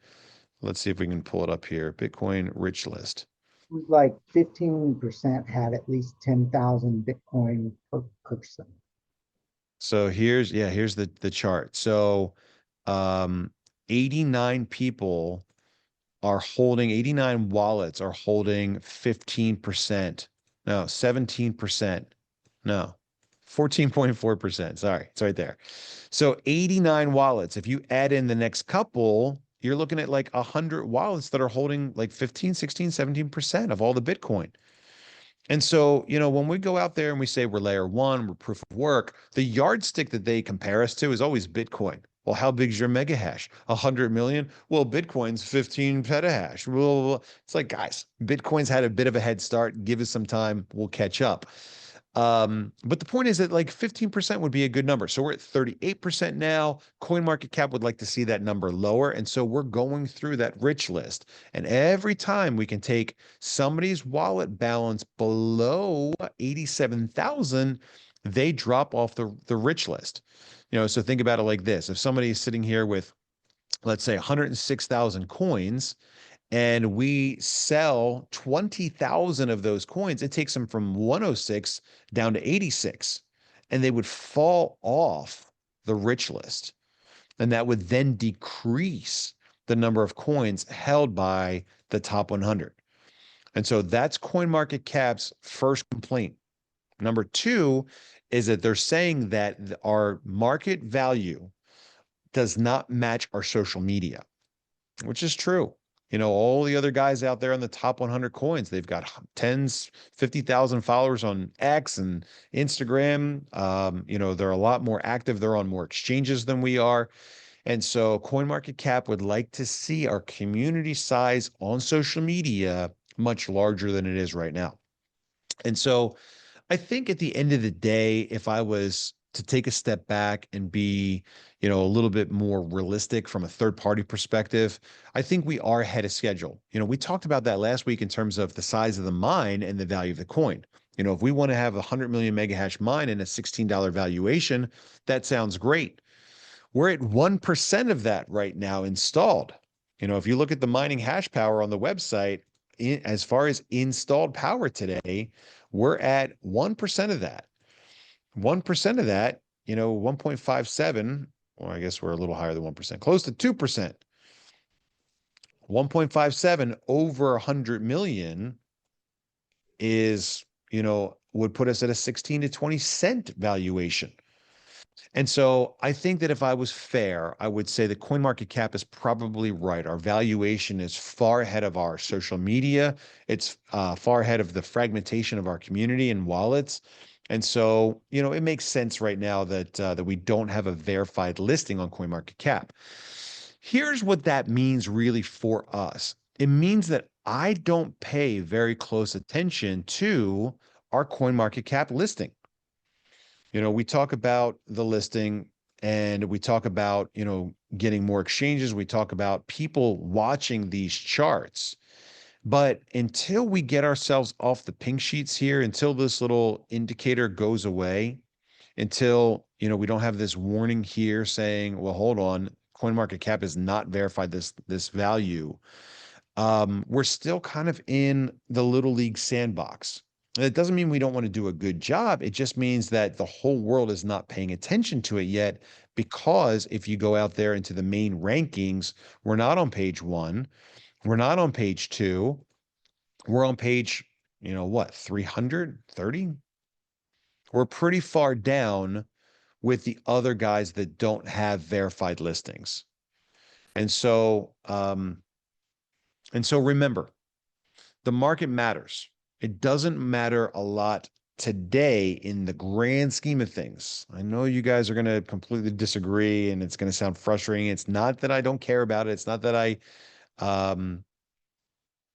Let's see if we can pull it up here. Bitcoin rich list. It was like 15% had at least 10,000 Bitcoin per person. So here's the chart. So 89 people are holding, 89 wallets are holding 15%. No, 17%. No, 14.4%. Sorry, it's right there. So 89 wallets. If you add in the next couple, you're looking at like 100 wallets that are holding like 15, 16, 17% of all the Bitcoin. And so, when we go out there and we say we're layer one, we're proof of work, the yardstick that they compare us to is always Bitcoin. Well, how big is your mega hash? 100 million? Well, Bitcoin's 15 petahash. Well, it's like, guys, Bitcoin's had a bit of a head start. Give us some time. We'll catch up. But the point is that like 15% would be a good number. So we're at 38% now. CoinMarketCap would like to see that number lower. And so we're going through that rich list. And every time we can take somebody's wallet balance below 87,000, they drop off the rich list. So think about it like this. If somebody is sitting here with, let's say 106,000 coins, and we sell 20,000 of those coins, it takes them from 106 down to 86, and they would fall off the rich list. And that would then decrease the number of coins held by the top 100. And so that's CoinMarketCap's first complaint. Number two is that they're saying that our market value does not match our social media, which is true. All the other guys out there on the top 100 coins, they've got tens, 50,000 followers on X and Instagram. They're a lot more active. They're on more exchanges than we are. And so CoinMarketCap would like to see our community size on social media much larger than it is right now. And so I think at the end of the day, if I was to take a step back and be, a little bit more realistic from a third-party perspective, I think we are ahead of schedule. We talked about that last week in terms of the size of the mine and the value of the coin. You know, if we want to have a 100 million mega hash mine and a $16 valuation, that sounds great. We're at 1% of that right now installed. You know, if you look at the mining hash power on the website, as far as installed power today, we're at 1% of that. 1% of that, you know, 1.57, or I guess we're a little higher than 1%, close to 2%. 1.57 over 100 million is, you know, would put us at a 16 to 20 cent valuation. And so I think that if I was fair, I would say that CoinMarketCap is probably right. Our valuation is far ahead of our social media. It's far ahead of the fragmentation of our community and wallets. And so, you know, it makes sense right now that that we don't have a verified listing on CoinMarketCap. Here's what that means really for us. It means that I don't pay very close attention to our CoinMarketCap listing. You know, we talk about the listing and we talk about, you know, getting more exchanges. We talk about people watching these charts. But until we get ourselves off the pink sheets here, until this little indicator goes away, until, you know, we don't have this warning here saying, well, hold on, CoinMarketCap has not verified this value. We're still kind of in the little league sandbox. It doesn't mean we don't want to do a good job. It just means that the whole world is not paying attention to it yet, because if you go out there into the main rankings, we're not on page 1. We're not on page 2. We're on page, you know, what, 330? We're pretty far down with the other guys that don't have verified listings. And so, remember, the market matters. It doesn't matter a lot today in the grand scheme of things. I know you guys are going to completely disagree and it's going to sound frustrating. It's not that I don't care about it. Um,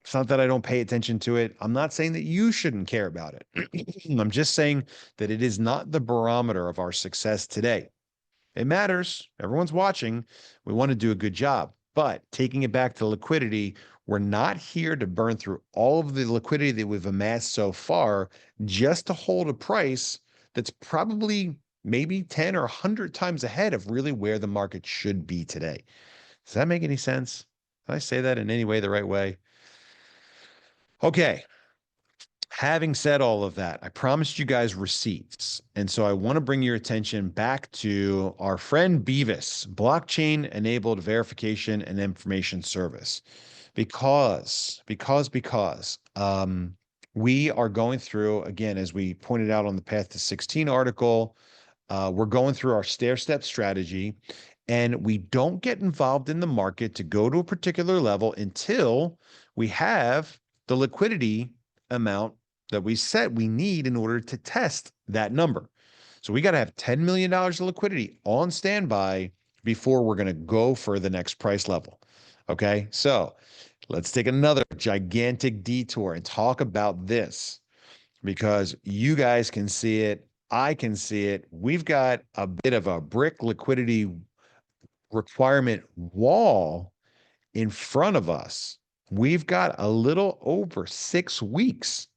it's not that I don't pay attention to it. I'm not saying that you shouldn't care about it. I'm just saying that it is not the barometer of our success today. It matters. Everyone's watching. We want to do a good job. But taking it back to liquidity, we're not here to burn through all of the liquidity that we've amassed so far just to hold a price that's probably maybe 10 or 100 times ahead of really where the market should be today. Does that make any sense? Did I say that in any way the right way? Okay. Having said all of that, I promised you guys receipts. And so I want to bring your attention back to our friend Beavis, blockchain-enabled verification and information service. Because we are going through, again, as we pointed out on the Path to 16 article, we're going through our stair-step strategy, and we don't get involved in the market to go to a particular level until we have the liquidity amount that we said we need in order to test that number. So we got to have $10 million of liquidity on standby before we're going to go for the next price level. Okay, so let's take another gigantic detour and talk about this, because you guys can see it. I can see it. We've got a bit of a brick liquidity requirement wall in front of us. We've got a little over 6 weeks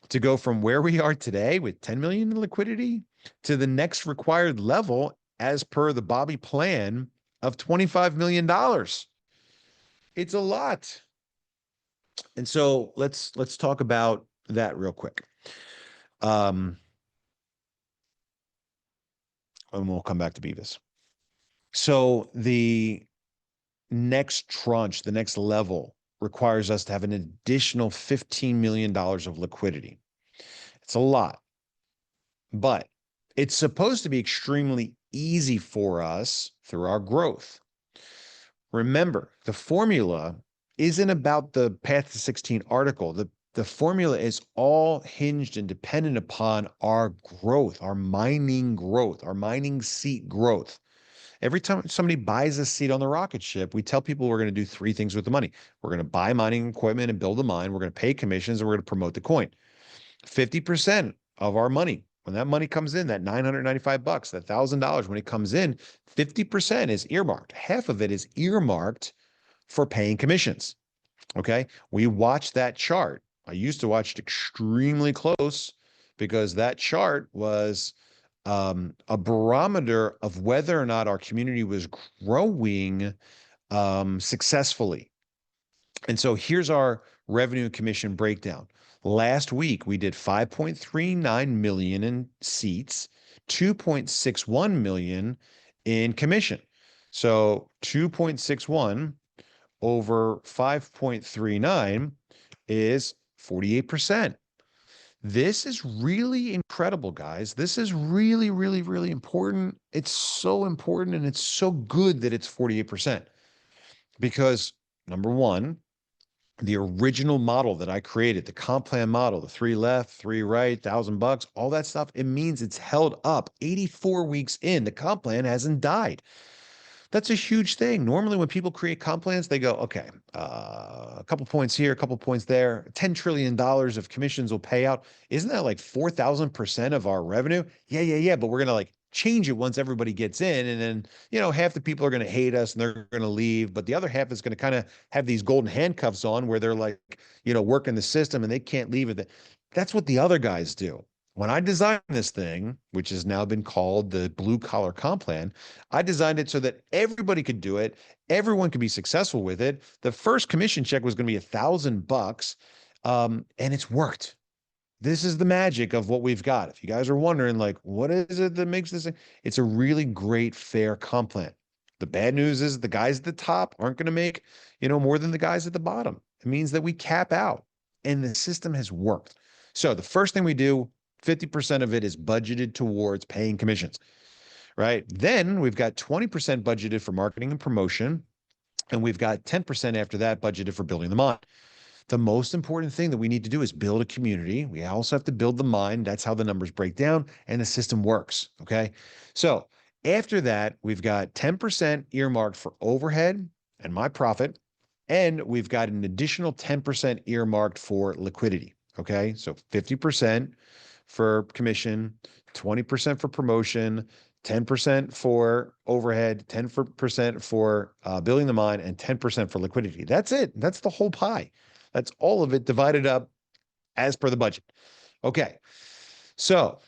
to go from where we are today with 10 million in liquidity to the next required level as per the Bobby plan of $25 million. It's a lot. And so let's talk about that real quick. And we'll come back to Beavis. So the next tranche, the next level, requires us to have an additional $15 million of liquidity. It's a lot, but it's supposed to be extremely easy for us through our growth. Remember, the formula isn't about the Path to 16 article. The formula is all hinged and dependent upon our growth, our mining seat growth. Every time somebody buys a seat on the rocket ship, we tell people we're going to do 3 things with the money. We're going to buy mining equipment and build a mine. We're going to pay commissions, and we're going to promote the coin. 50% of our money, when that money comes in, that $995, that $1,000, when it comes in, 50% is earmarked. Half of it is earmarked for paying commissions. Okay. We watch that chart. I used to watch it extremely close because that chart was a barometer of whether or not our community was growing successfully. And so here's our revenue and commission breakdown. Last week, we did 5.39 million in seats, 2.61 million in commission. So 2.61 over 5.39 is 48%. This is really incredible, guys. This is really, really, really important. It's so important, and it's so good that it's 48% because number one, the original model that I created, the comp plan model, the 3 left, 3 right, $1,000, all that stuff, it means it's held up 84 weeks in. The comp plan hasn't died. That's a huge thing. Normally, when people create comp plans, they go, okay, a couple points here, a couple points there, $10 trillion of commissions will pay out. Isn't that like 4,000% of our revenue? Yeah. But we're going to like change it once everybody gets in. And then, half the people are going to hate us and they're going to leave. But the other half is going to kind of have these golden handcuffs on where they're like, working the system and they can't leave it. That's what the other guys do. When I designed this thing, which has now been called the blue collar comp plan, I designed it so that everybody could do it. Everyone could be successful with it. The first commission check was going to be $1,000, and it's worked. This is the magic of what we've got. If you guys are wondering, like, what is it that makes this? It's a really great, fair comp plan. The bad news is the guys at the top aren't going to make, more than the guys at the bottom. It means that we cap out, and the system has worked. So the first thing we do, 50% of it is budgeted towards paying commissions, right? Then we've got 20% budgeted for marketing and promotion, and we've got 10% after that budgeted for building the mind. The most important thing that we need to do is build a community. We also have to build the mind. That's how the numbers break down and the system works, okay? So after that, we've got 10% earmarked for overhead and my profit, and we've got an additional 10% earmarked for liquidity, okay? So 50% for commission, 20% for promotion, 10% for overhead, 10% for building the mine, and 10% for liquidity. That's it. That's the whole pie. That's all of it divided up as per the budget. Okay. So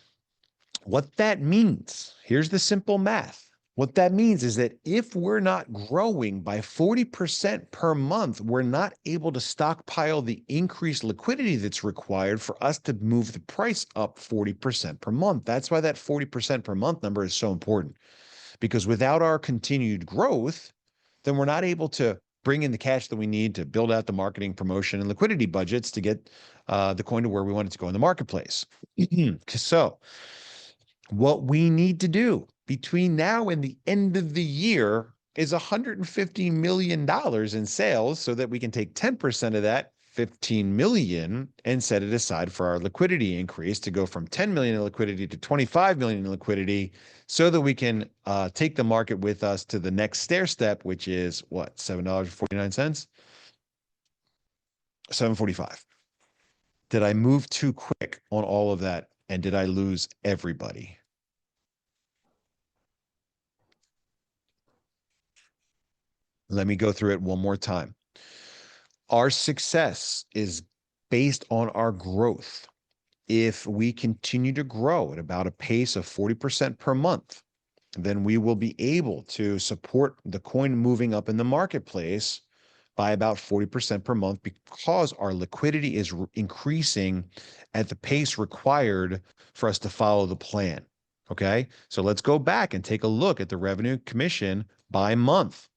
what that means, here's the simple math. What that means is that if we're not growing by 40% per month, we're not able to stockpile the increased liquidity that's required for us to move the price up 40% per month. That's why that 40% per month number is so important, because without our continued growth, then we're not able to bring in the cash that we need to build out the marketing, promotion, and liquidity budgets to get the coin to where we want it to go in the marketplace. So what we need to do between now and the end of the year is $150 million in sales so that we can take 10% of that, 15 million, and set it aside for our liquidity increase to go from 10 million in liquidity to 25 million in liquidity so that we can take the market with us to the next stair step, which is what, $7.49? $7.45. Did I move too quick on all of that? And did I lose everybody? Let me go through it one more time. Our success is based on our growth. If we continue to grow at about a pace of 40% per month, then we will be able to support the coin moving up in the marketplace by about 40% per month because our liquidity is increasing at the pace required for us to follow the plan. Okay, so let's go back and take a look at the revenue commission by month.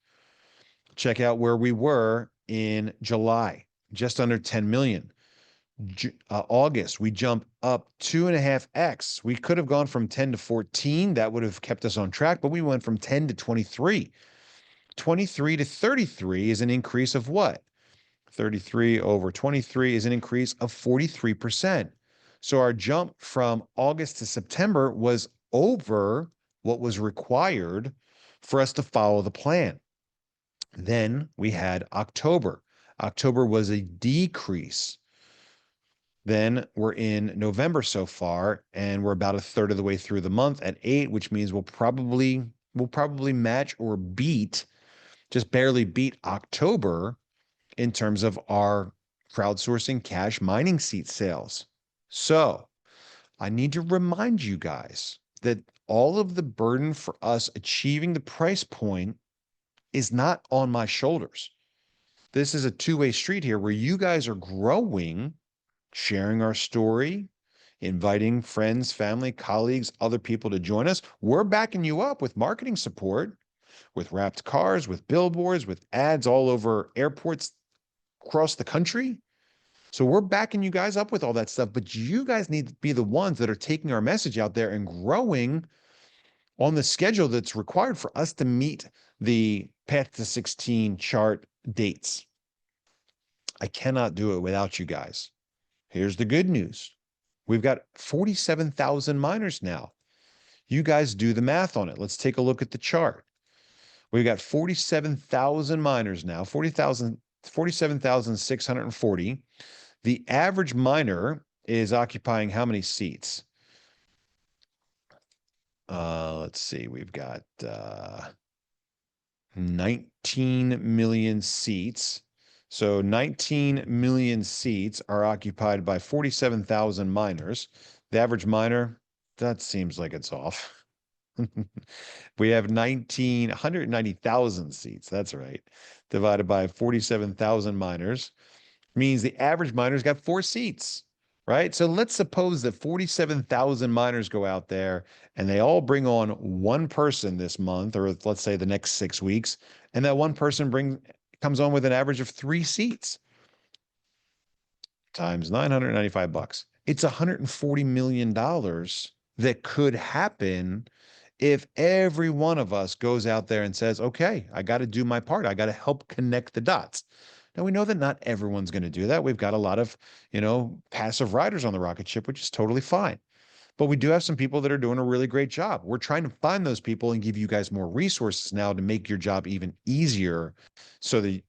Check out where we were in July, just under 10 million. August, we jumped up 2.5x. We could have gone from 10 to 14. That would have kept us on track, but we went from 10 to 23. 23 to 33 is an increase of what? 33 over 23 is an increase of 43%. So our jump from August to September was over what was required for us to follow the plan. Then we had October. October was a decrease. Then we're in November so far, and we're about a third of the way through the month at 8, which means we'll probably match or beat, just barely beat October in terms of our crowdsourcing cash mining seat sales. So I need to remind you guys that all of the burden for us achieving the price point is not on my shoulders. This is a two-way street here where you guys are growing, sharing our story, inviting friends, family, colleagues, other people to join us. We're backing you up with marketing support, with wrapped cars, with billboards, with ads all over airports across the country. So we're backing you guys up with all that stuff, but you guys need to be the ones that are taking our message out there and growing on the schedule that's required for us to meet the Path to 16 chart dates. I cannot do it without you guys. Here's the good news. We've got 47,000 miners now. You guys do the math on it. Let's take a look at the chart. We've got 47,000 miners now, 47,640. The average miner is occupying how many seats? Let's see. We've got 19 million seats. So 19 million seats are occupied by 47,000 miners. The average miner, that seems like it's off. We have 190,000 seats. That's right. Divided by 47,000 miners means the average miner's got 4 seats, right? So let's suppose that 47,000 miners go out there and they all bring on one person this month, or let's say the next 6 weeks, and that one person comes on with an average of 3 seats times $995. It's $140 million that could happen if every one of us goes out there and says, okay, I got to do my part. I got to help connect the dots. Now, we know that not everyone's going to do that. We've got a lot of, passive riders on the rocket ship, which is totally fine. But we do have some people that are doing a really great job. We're trying to find those people and give you guys more resources now to make your job even easier so that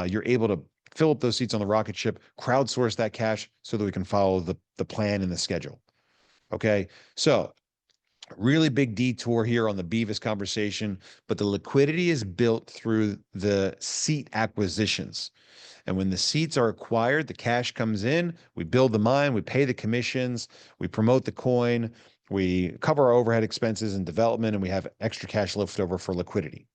you're able to fill up those seats on the rocket ship, crowdsource that cash so that we can follow the plan and the schedule. Okay. So really big detour here on the Beavis conversation, but the liquidity is built through the seat acquisitions. And when the seats are acquired, the cash comes in, we build the mine, we pay the commissions, we promote the coin, we cover our overhead expenses and development, and we have extra cash left over for liquidity.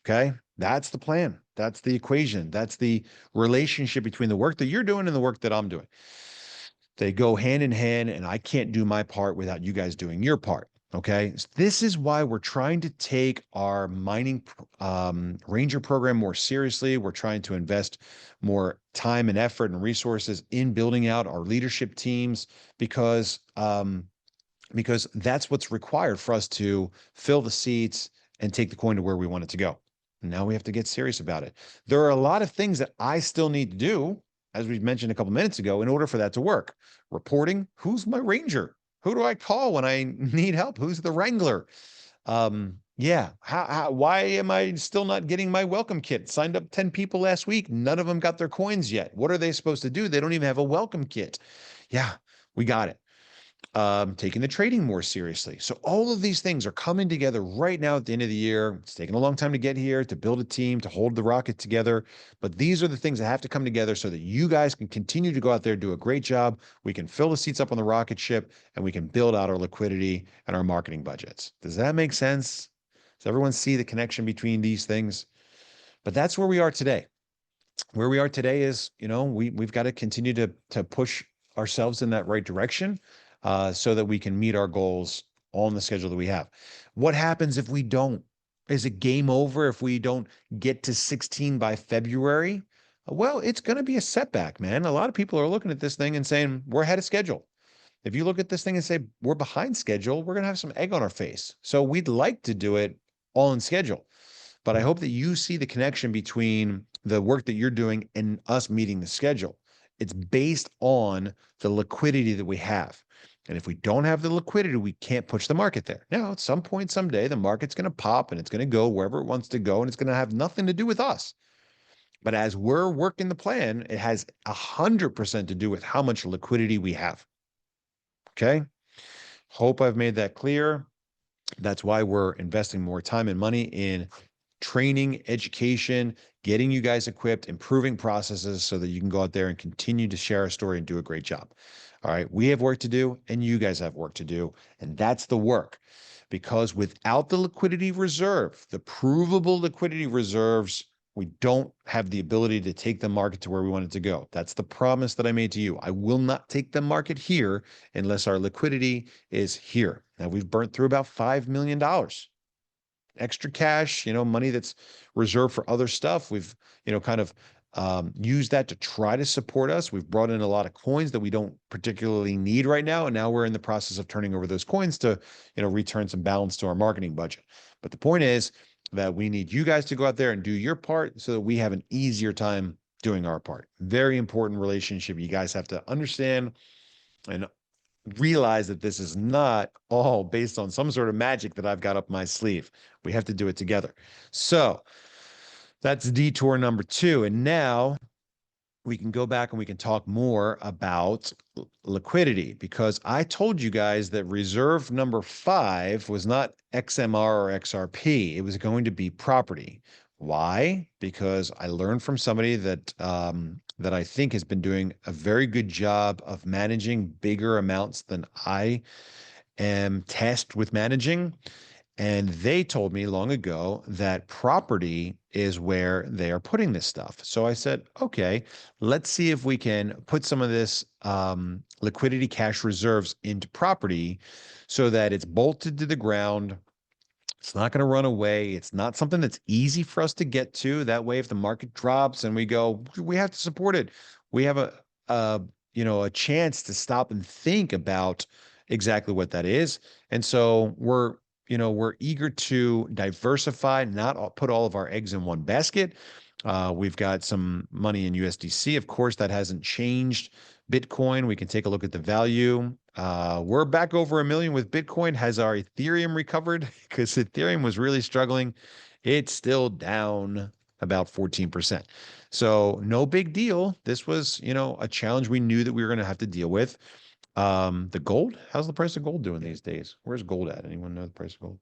Okay? That's the plan. That's the equation. That's the relationship between the work that you're doing and the work that I'm doing. They go hand in hand, and I can't do my part without you guys doing your part. Okay. So this is why we're trying to take our mining Ranger program more seriously. We're trying to invest more time and effort and resources in building out our leadership teams because that's what's required for us to fill the seats and take the coin to where we want it to go. Now we have to get serious about it. There are a lot of things that I still need to do, as we mentioned a couple minutes ago, in order for that to work. Reporting, who's my Ranger? Who do I call when I need help? Who's the Wrangler? Why am I still not getting my welcome kit? Signed up 10 people last week. None of them got their coins yet. What are they supposed to do? They don't even have a welcome kit. Yeah, we got it. Taking the trading more seriously. So all of these things are coming together right now at the end of the year. It's taken a long time to get here, to build a team, to hold the rocket together. But these are the things that have to come together so that you guys can continue to go out there, do a great job. We can fill the seats up on the rocket ship and we can build out our liquidity and our marketing budgets. Does that make sense? Does everyone see the connection between these things? But that's where we are today. Where we are today is, we've got to continue to push ourselves in that right direction. So that we can meet our goals on the schedule that we have. What happens if we don't? Is it game over if we don't get to 16 by February? Well, it's going to be a setback, man. A lot of people are looking at this thing and saying, we're ahead of schedule. If you look at this thing and say, we're behind schedule, we're going to have some egg on our face. So we'd like to do it all in schedule. But I hope that you see the connection between the work that you're doing and us meeting the schedule. It's based on the liquidity that we have. And if we don't have the liquidity, we can't push the market there. Now, at some point, someday, the market's going to pop and it's going to go wherever it wants to go, and it's going to have nothing to do with us. But as we're working the plan, it has 100% to do with how much liquidity we have. Okay? Hope I've made that clear. That's why we're investing more time and money in training, education, getting you guys equipped, improving processes so that you can go out there and continue to share our story and do a great job. All right. We have work to do and you guys have work to do. And that's the work. Because without the liquidity reserve, the provable liquidity reserves, we don't have the ability to take the market to where we want it to go. That's the promise that I made to you. I will not take the market here unless our liquidity is here. Now we've burnt through about $5 million. Extra cash, money that's reserved for other stuff. We've, kind of used that to try to support us. We've brought in a lot of coins that we don't particularly need right now. And now we're in the process of turning over those coins to, return some balance to our marketing budget. But the point is that we need you guys to go out there and do your part so that we have an easier time doing our part. Very important relationship. You guys have to understand and realize that this is not all based on some sort of magic that I've got up my sleeve. We have to do it together. So that's detour number 2. And now we can go back and we can talk more about liquidity, because I told you guys that reserve number 5 was not XMR or XRP. It was going to be property. Why? Because I learned from somebody that that I think has been doing a very good job of managing bigger amounts than I am tasked with managing. And they told me long ago that property is where they are putting this stuff. So I said, okay, let's see if we can put some of this liquidity cash reserves into property so that it's bolted to the ground. It's not going to run away. It's not something that's easy for us to get to. That way, if the market drops and we go, we have to support it, we have a chance to stop and think about exactly what that is. And so we're eager to diversify, not put all of our eggs in one basket. We've got some money in USDC. Of course, that hasn't changed. Bitcoin, we can take a look at the value. We're back over 1 million with Bitcoin. Has our Ethereum recovered? Because Ethereum was really struggling. It's still down about 14%. So no big deal. This was, a challenge we knew that we were going to have to deal with. The gold, how's the price of gold doing these days? Where's gold at? Anyone know the price of gold?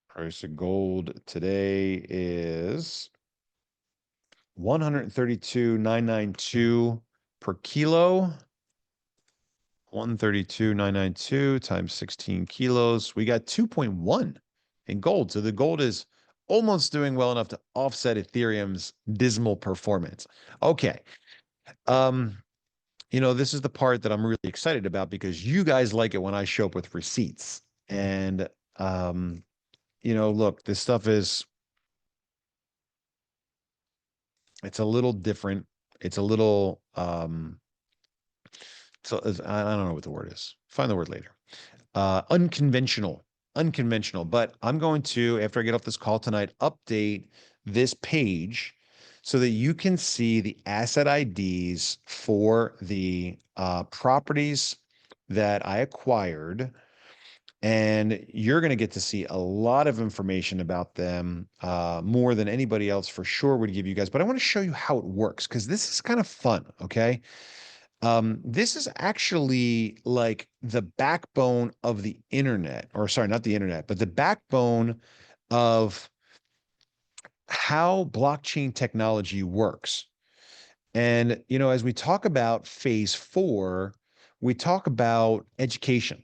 Price of gold today is 132,992 per kilo. 132,992 times 16 kilos. We got 2.1 in gold. So the gold is almost doing well enough to offset Ethereum's dismal performance. Okay. This is the part that I'm really excited about because you guys like it when I show up with receipts. And, look, this stuff it's a little different. It's a little, so I don't know what the word is. Find the word later. Unconventional, but I'm going to, after I get off this call tonight, update this page so that you can see the asset IDs for the properties that I acquired. And you're going to get to see a lot of information about them, more than anybody else for sure would give you guys. But I want to show you how it works because this is kind of fun, okay? This is actually like the backbone of the internet, or sorry, not the internet, but the backbone of how blockchain technology works. And, as we talk about phase 4, we talk about education.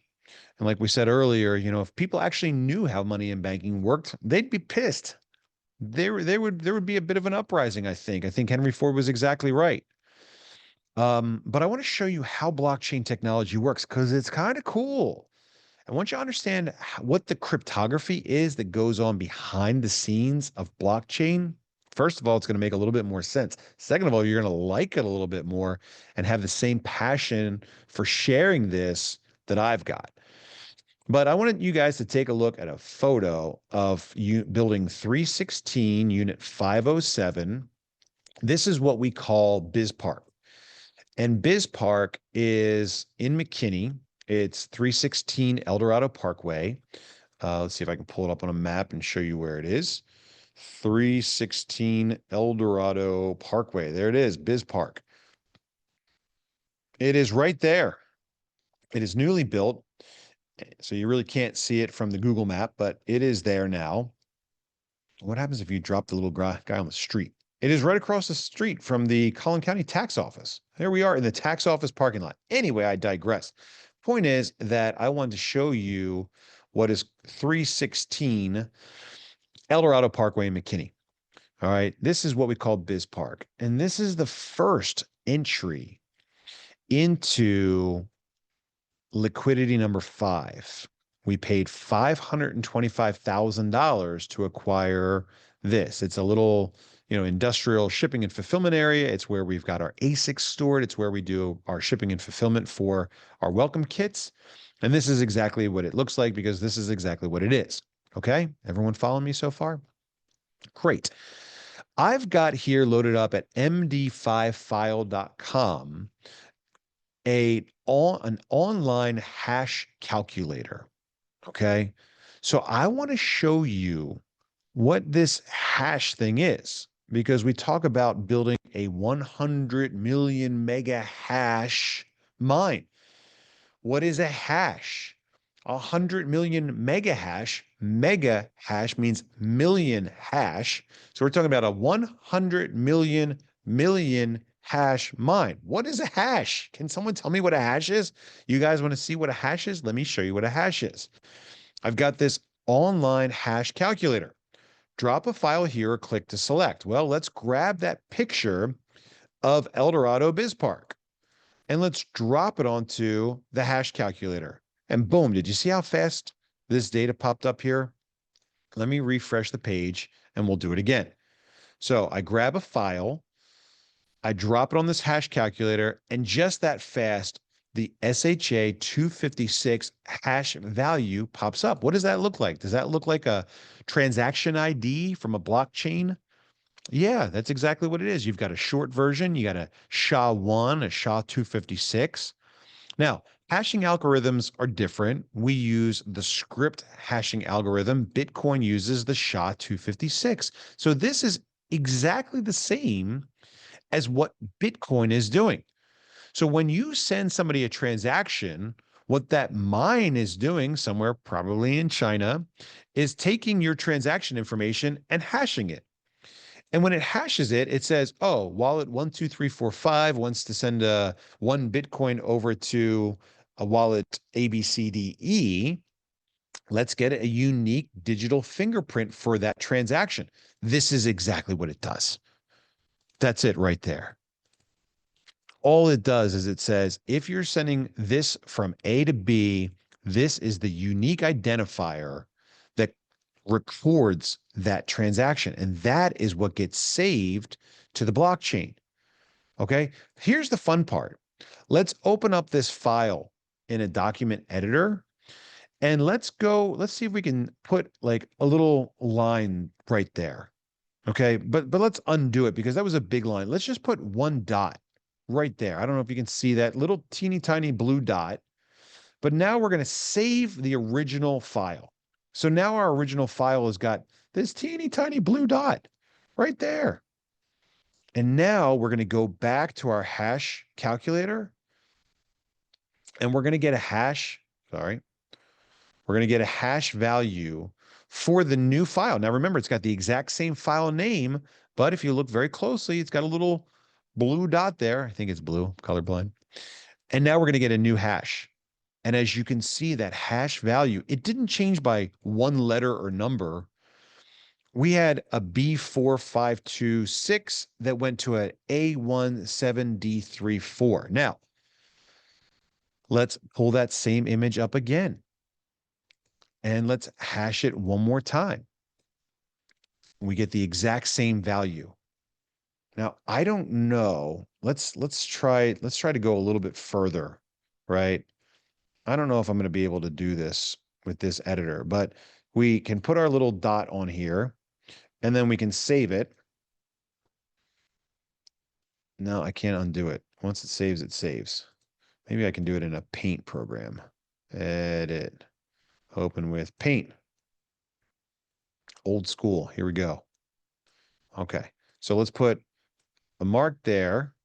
And like we said earlier, if people actually knew how money in banking worked, they'd be pissed. There would be a bit of an uprising, I think. I think Henry Ford was exactly right. But I want to show you how blockchain technology works because it's kind of cool. I want you to understand what the cryptography is that goes on behind the scenes of blockchain. First of all, it's going to make a little bit more sense. Second of all, you're going to like it a little bit more and have the same passion for sharing this that I've got. But I wanted you guys to take a look at a photo of you building 316 unit 507. This is what we call Biz Park. And Biz Park is in McKinney. It's 316 Eldorado Parkway. Let's see if I can pull it up on a map and show you where it is. 316 Eldorado Parkway. There it is, Biz Park. It is right there. It is newly built, so you really can't see it from the Google map, but it is there now. What happens if you drop the little guy on the street? It is right across the street from the Collin County tax office. Here we are in the tax office parking lot. Anyway, I digress. Point is that I wanted to show you what is 316 El Dorado Parkway in McKinney. All right. This is what we call Biz Park. And this is the first entry into liquidity number 5. We paid $525,000 to acquire this. It's a little, industrial shipping and fulfillment area. It's where we've got our ASICs stored. It's where we do our shipping and fulfillment for our welcome kits. And this is exactly what it looks like because this is exactly what it is. Okay. Everyone following me so far? Great. I've got here loaded up at md5file.com an online hash calculator. Okay. So I want to show you what this hash thing is because we talk about building a 100 million mega hash mine. What is a hash? 100 million mega hash. Mega hash means million hash. So we're talking about a 100 million hash mine. What is a hash? Can someone tell me what a hash is? You guys want to see what a hash is? Let me show you what a hash is. I've got this online hash calculator. Drop a file here or click to select. Well, let's grab that picture of El Dorado Biz Park and let's drop it onto the hash calculator. And boom, did you see how fast this data popped up here? Let me refresh the page and we'll do it again. So I grab a file, I drop it on this hash calculator, and just that fast, the SHA-256 hash value pops up. What does that look like? Does that look like a transaction ID from a blockchain? Yeah, that's exactly what it is. You've got a short version. You got a SHA-1, a SHA-256. Now, hashing algorithms are different. We use the script hashing algorithm. Bitcoin uses the SHA-256. So this is exactly the same as what Bitcoin is doing. So when you send somebody a transaction, what that mine is doing somewhere, probably in China, is taking your transaction information and hashing it. And when it hashes it, it says, oh, wallet 12345 wants to send one Bitcoin over to a wallet ABCDE. Let's get a unique digital fingerprint for that transaction. This is exactly what it does. That's it right there. All it does is it says, if you're sending this from A to B, this is the unique identifier that records that transaction. And that is what gets saved to the blockchain. Okay. Here's the fun part. Let's open up this file in a document editor and let's see if we can put like a little line right there. Okay. But let's undo it because that was a big line. Let's just put one dot right there. I don't know if you can see that little teeny tiny blue dot, but now we're going to save the original file. So now our original file has got this teeny tiny blue dot right there. And now we're going to go back to our hash calculator and we're going to get a hash. Sorry. We're going to get a hash value for the new file. Now, remember, it's got the exact same file name, but if you look very closely, it's got a little blue dot there. I think it's blue, colorblind. And now we're going to get a new hash. And as you can see, that hash value, it didn't change by one letter or number. We had a B4526 that went to an A17D34. Now, let's pull that same image up again. And let's hash it one more time. We get the exact same value. Now, I don't know. Let's try to go a little bit further, right? I don't know if I'm going to be able to do this with this editor, but we can put our little dot on here and then we can save it. No, I can't undo it. Once it saves, it saves. Maybe I can do it in a paint program. Edit. Open with paint. Old school. Here we go. Okay. So let's put a mark there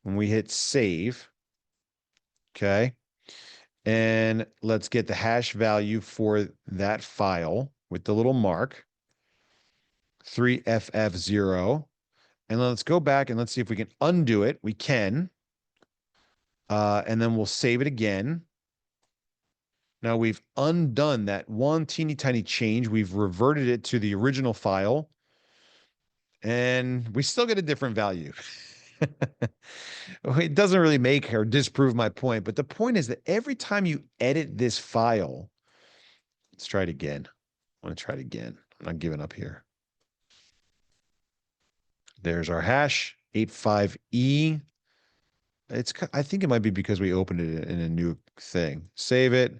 when we hit save. Okay. And let's get the hash value for that file with the little mark, 3FF0. And let's go back and let's see if we can undo it. We can. And then we'll save it again. Now we've undone that one teeny tiny change. We've reverted it to the original file. And we still get a different value. It doesn't really make or disprove my point, but the point is that every time you edit this file, let's try it again. I want to try it again. I'm not giving up here. There's our hash, 85E. I think it might be because we opened it in a new thing. Save it.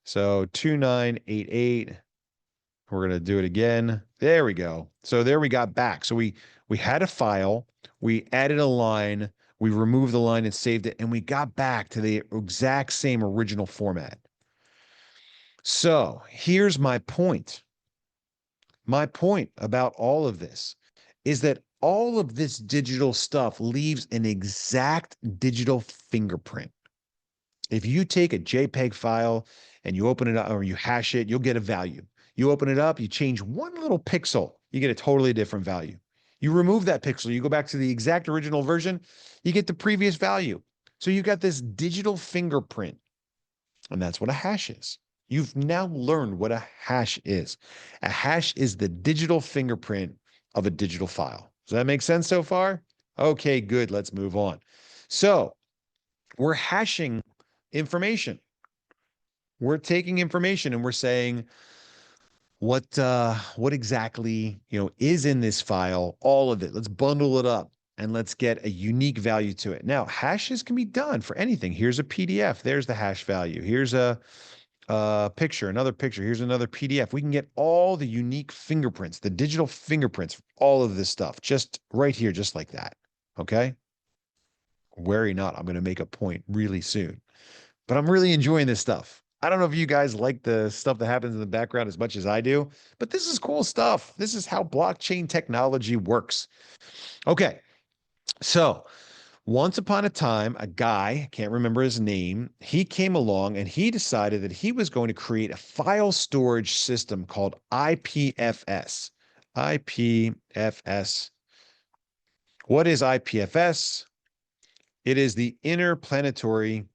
So 2988. We're going to do it again. There we go. So there we got back. So we had a file, we added a line, we removed the line and saved it, and we got back to the exact same original format. So here's my point. My point about all of this is that all of this digital stuff leaves an exact digital fingerprint. If you take a JPEG file and you open it up or you hash it, you'll get a value. You open it up, you change one little pixel, you get a totally different value. You remove that pixel, you go back to the exact original version, you get the previous value. So you got this digital fingerprint, and that's what a hash is. You've now learned what a hash is. A hash is the digital fingerprint of a digital file. Does that make sense so far? Okay, good. Let's move on. So we're hashing information. We're taking information and we're saying what exactly, is in this file, all of it. Let's bundle it up and let's get a unique value to it. Now, hashes can be done for anything. Here's a PDF. There's the hash value. Here's a picture, another picture. Here's another PDF. We can get all the unique fingerprints, the digital fingerprints, all of this stuff just right here, just like that. Okay. Worry not. I'm going to make a point really soon, but I'm really enjoying this stuff. I don't know if you guys like the stuff that happens in the background as much as I do, but this is cool stuff. This is how blockchain technology works. Okay. So once upon a time, a guy, can't remember his name, he came along and he decided that he was going to create a file storage system called IPFS. IPFS. What is IPFS? It is the Interplanetary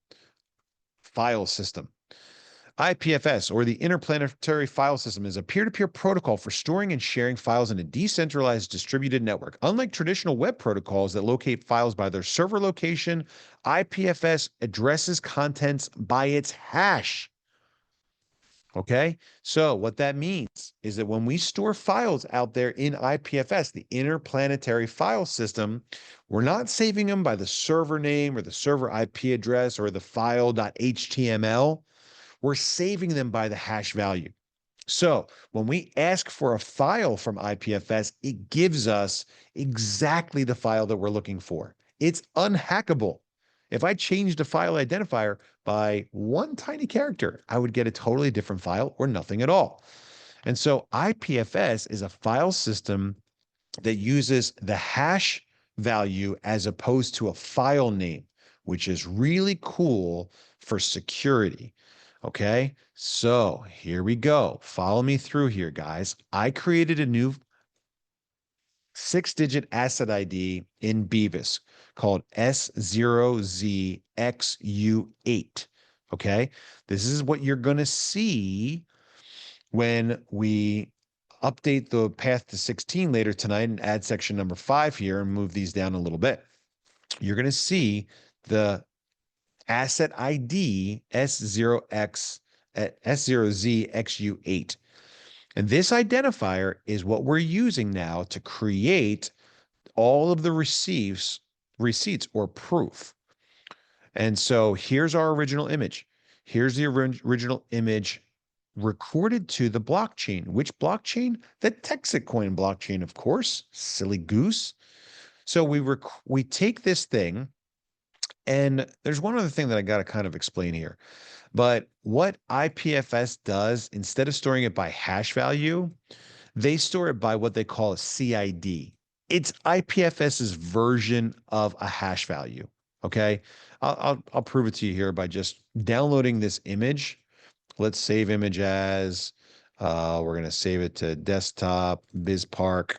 File System. IPFS, or the Interplanetary File System, is a peer-to-peer protocol for storing and sharing files in a decentralized distributed network. Unlike traditional web protocols that locate files by their server location, IPFS addresses contents by its hash. Okay, so what that means is that when we store files out there in IPFS, the Interplanetary File System, we're not saving them by the server name or the server IP address or the file.html. We're saving them by the hash value. So when we ask for a file from IPFS, it gives us exactly the file that we're looking for. It's unhackable. If I changed a file identifier by one tiny character, I would get a totally different file or nothing at all. And so IPFS is a file system that uses the hash value as opposed to a file name, which is really cool for security. Okay, so here we go. Follow me through here, guys. I created a new 6-digit asset ID in Beavis called S0ZXU8. Okay, this is what you're going to see when we update the path to 16 later tonight and add section number 5 here and move these down a little bit. You're going to see the asset ID S0ZXU8. And this identifier is what we're using now to create all of the receipts or proof. And so here's our original image. Here's the original image recorded to the blockchain. Which blockchain? The TexitCoin blockchain, of course. Silly goose. So we take this thing, and there's one other thing that I got to kind of explain here. But what IPFS does, instead of storing it by hash value, they store it by what they call a CID. It's IPFS's version of a hash value. Okay, I'll prove it to you here by just downloading this image. Let's save image as, we're going to save it to desktop, BizPark.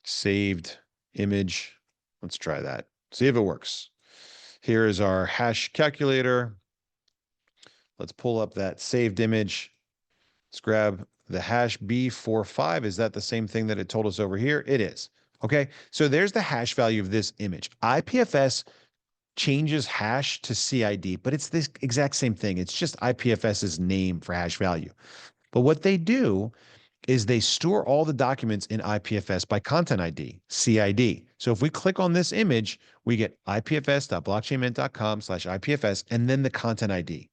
saved image. Let's try that. See if it works. Here is our hash calculator. Let's pull up that saved image. Let's grab the hash B45. Is that the same thing that it told us over here? It is. Okay, so there's the hash value of this image. IPFS changes hash to CID, but it's this exact same thing. It's just IPFS's name for hash value. But what they do is they store all the documents in IPFS by content ID, CID. So if we click on this image, we get ipfs.blockchainmint.com/IPFS and then the content ID.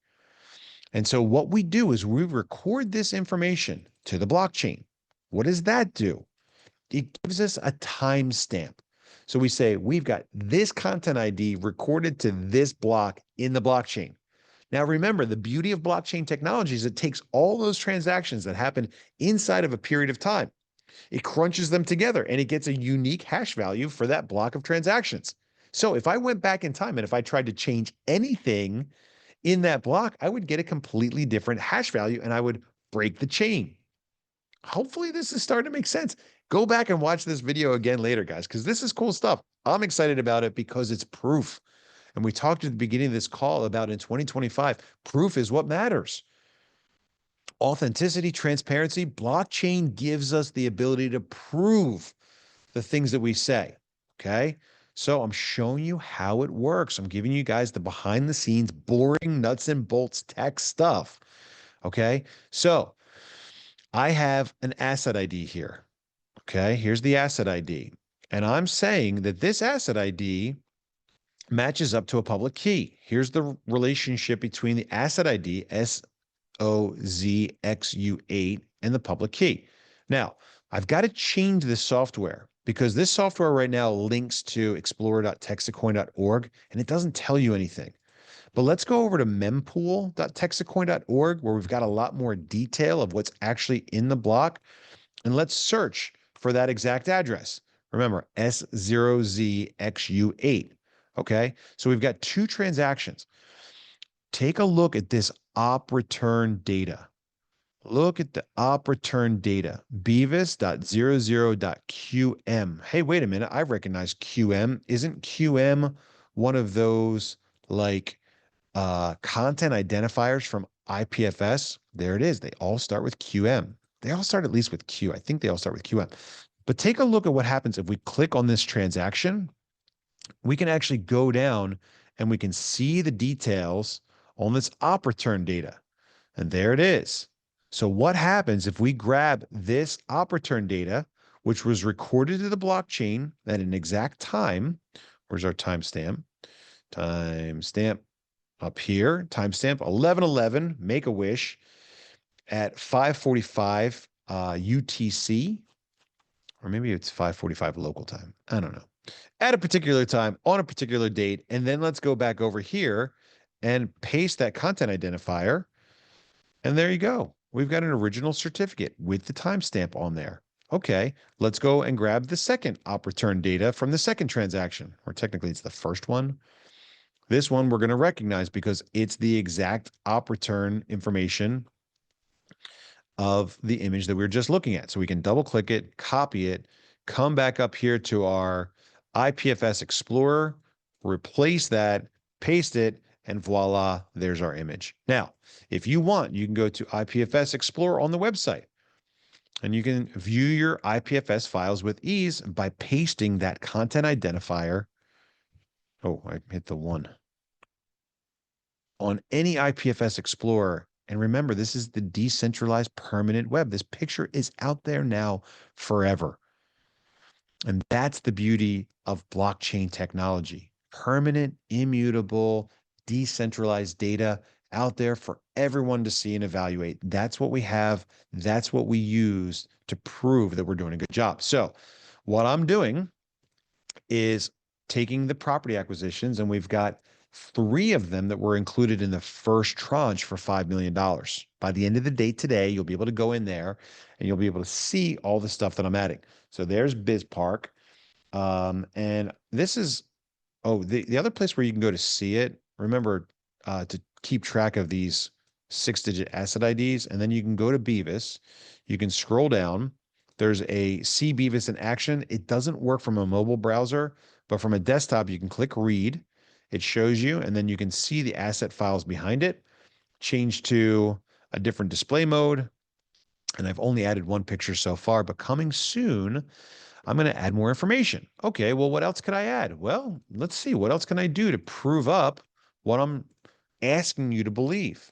And so what we do is we record this information to the blockchain. What does that do? It gives us a timestamp. So we say we've got this content ID recorded to this block in the blockchain. Now, remember, the beauty of blockchain technology is it takes all those transactions that happen inside of a period of time. It crunches them together and it gets a unique hash value for that block of transactions. So if I went back in time and if I tried to change anything in that block, I would get a completely different hash value and I would break the chain. Hopefully this is starting to make sense. Go back and watch this video again later, guys, because this is cool stuff. I'm excited about it because it's proof. And we talked at the beginning of this call about in 2025, proof is what matters. Authenticity, transparency, blockchain gives us the ability to prove the things that we say. Okay. So I'm showing you how it works. I'm giving you guys the behind the scenes, boring nuts and bolts tech stuff. Okay. So I have an asset ID here. Okay. Here's the asset ID. And I'm saying that this asset ID matches up to a public key. Here's the relationship between the asset ID, SOZXU8, and the public key. Now, I've got to change this software because this software right now links to explorer.texitcoin.org and it doesn't tell you anything. But let's go over to mempool.texitcoin.org where we've got a lot more detail of what's actually in the block. And let's search for that exact address. Remember, S0ZXU8. Okay, so we've got two transactions. Take a look at this op return data. Look at the op return data, beavis.00.qm. Hey, wait a minute. I recognize QM. Isn't QM one of those like content identifiers from IPFS? There it is. They all start with QM. They all start at least with Q. I think they all start with QM. But take a look at what happens if we click on this transaction. We can actually go down and we can see the details on this op return data. And there it is. So what happens if we grab this op return data, which was recorded to the blockchain at an exact time? Where's our timestamp? Timestamp up here. Timestamp 11/11, make a wish at 5:45 UTC, or maybe it's 5:45 local time. I don't know. At a particular time on a particular date. And then let's go back over here and paste that content identifier. And there you go. We've got an original certificate with the timestamp on there. Okay, let's go and grab the second op return data from the second transaction, or technically it's the first one. This one we're going to recognize because it's the exact op return information of the image that we were just looking at. So we can double click it, copy it, come back up here to our IPFS Explorer, replace that, paste it, and voila, there's our image. Now, if you want, you can go to IPFS Explorer on the website and you can view your IPFS files with ease by pasting that content identifier. Oh, I hit the one. On any IPFS Explorer. And remember, this is the decentralized permanent web. This picture is out there now forever. And that's the beauty of blockchain technology. Permanent, immutable, decentralized data out there for everyone to see and evaluate. That's what we have. That's what we use to prove that we're doing a good job. So what I'm doing is taking the property acquisitions, and we've got 3 of them that were included in the first tranche for $5 million. By the end of the day today, you'll be able to go in there and you'll be able to see all the stuff that I'm adding. So there's BizPark. And this is, the other place where you can go to see it, remember to keep track of these 6-digit asset IDs, and then you can go to Beavis. You can scroll down. There's a See Beavis in action. It doesn't work from a mobile browser, but from a desktop, you can click read. It shows you, and then you can see the asset files behind it. Change to a different display mode. And I've only added one picture so far, but coming soon, I'm going to add more information. Okay, well, what else could I add? Well, let's see. What else can I do to prove up what I'm asking you to believe?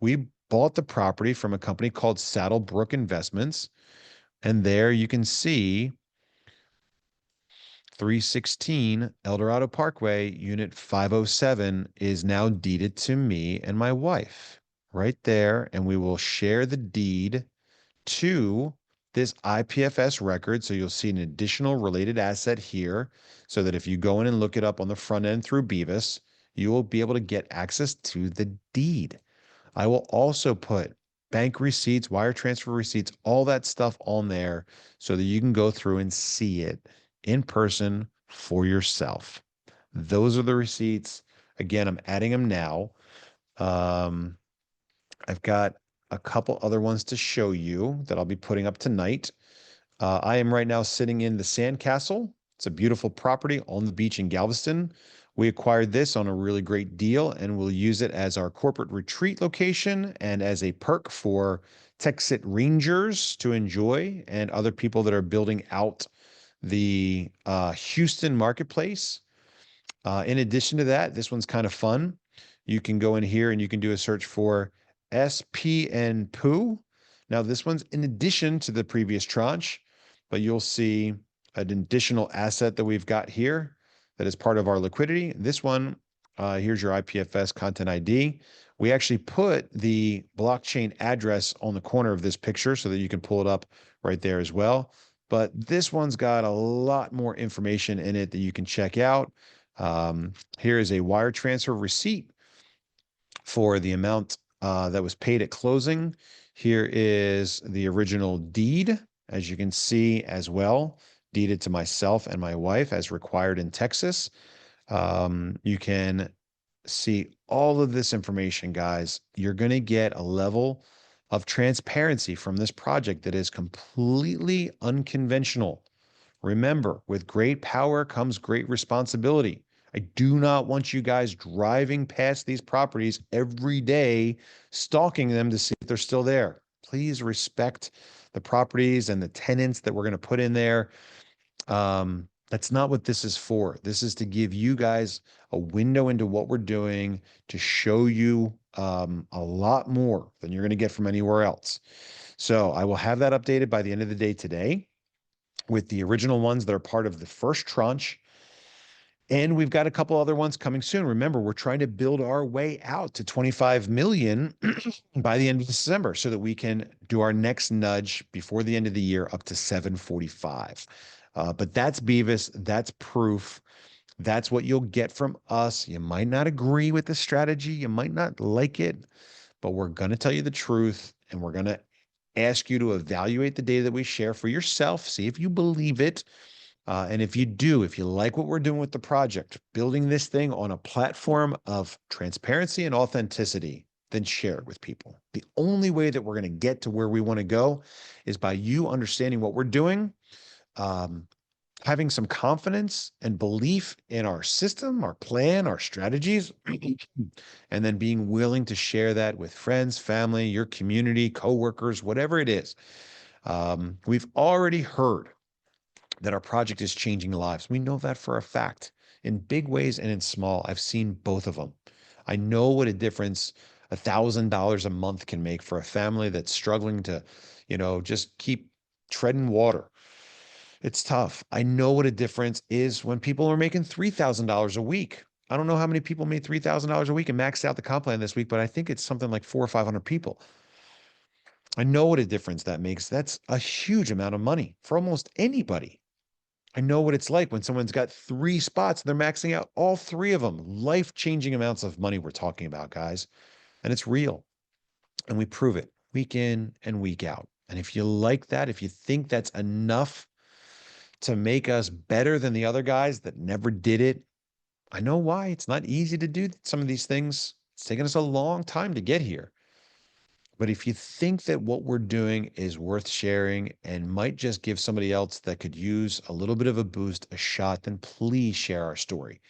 We bought the property from a company called Saddlebrook Investments. And there you can see 316 Eldorado Parkway, Unit 507 is now deeded to me and my wife right there. And we will share the deed to this IPFS record. So you'll see an additional related asset here so that if you go in and look it up on the front end through Beavis, you will be able to get access to the deed. I will also put bank receipts, wire transfer receipts, all that stuff on there so that you can go through and see it in person for yourself. Those are the receipts. Again, I'm adding them now. I've got a couple other ones to show you that I'll be putting up tonight. I am right now sitting in the Sandcastle. It's a beautiful property on the beach in Galveston. We acquired this on a really great deal, and we'll use it as our corporate retreat location and as a perk for Texit Rangers to enjoy and other people that are building out the Houston marketplace. In addition to that, this one's kind of fun. You can go in here and you can do a search for SPN Poo. Now, this one's in addition to the previous tranche, but you'll see an additional asset that we've got here that is part of our liquidity. This one, here's your IPFS content ID. We actually put the blockchain address on the corner of this picture so that you can pull it up right there as well. But this one's got a lot more information in it that you can check out. Here is a wire transfer receipt for the amount that was paid at closing. Here is the original deed, as you can see as well, deeded to myself and my wife as required in Texas. You can see all of this information, guys. You're going to get a level of transparency from this project that is completely unconventional. Remember, with great power comes great responsibility. I do not want you guys driving past these properties every day, stalking them to see if they're still there. Please respect the properties and the tenants that we're going to put in there. That's not what this is for. This is to give you guys a window into what we're doing, to show you a lot more than you're going to get from anywhere else. So I will have that updated by the end of the day today with the original ones that are part of the first tranche. And we've got a couple other ones coming soon. Remember, we're trying to build our way out to 25 million by the end of December so that we can do our next nudge before the end of the year up to 745. But that's Beavis. That's proof. That's what you'll get from us. You might not agree with the strategy. You might not like it, but we're going to tell you the truth, and we're going to ask you to evaluate the data that we share for yourself. See if you believe it. And if you do, if you like what we're doing with the project, building this thing on a platform of transparency and authenticity, then share it with people. The only way that we're going to get to where we want to go is by you understanding what we're doing, having some confidence and belief in our system, our plan, our strategies, and then being willing to share that with friends, family, your community, coworkers, whatever it is. We've already heard that our project is changing lives. We know that for a fact, in big ways and in small. I've seen both of them. I know what a difference $1,000 a month can make for a family that's struggling to, just keep treading water. It's tough. I know what a difference is when people are making $3,000 a week. I don't know how many people made $3,000 a week and maxed out the comp plan this week, but I think it's something like 400 or 500 people. I know what a difference that makes. That's a huge amount of money for almost anybody. I know what it's like when someone's got 3 spots, they're maxing out all 3 of them. Life-changing amounts of money we're talking about, guys. And it's real. And we prove it week in and week out. And if you like that, if you think that's enough to make us better than the other guys that never did it, I know why. It's not easy to do some of these things. It's taken us a long time to get here. But if you think that what we're doing is worth sharing and might just give somebody else that could use a little bit of a boost, a shot, then please share our story.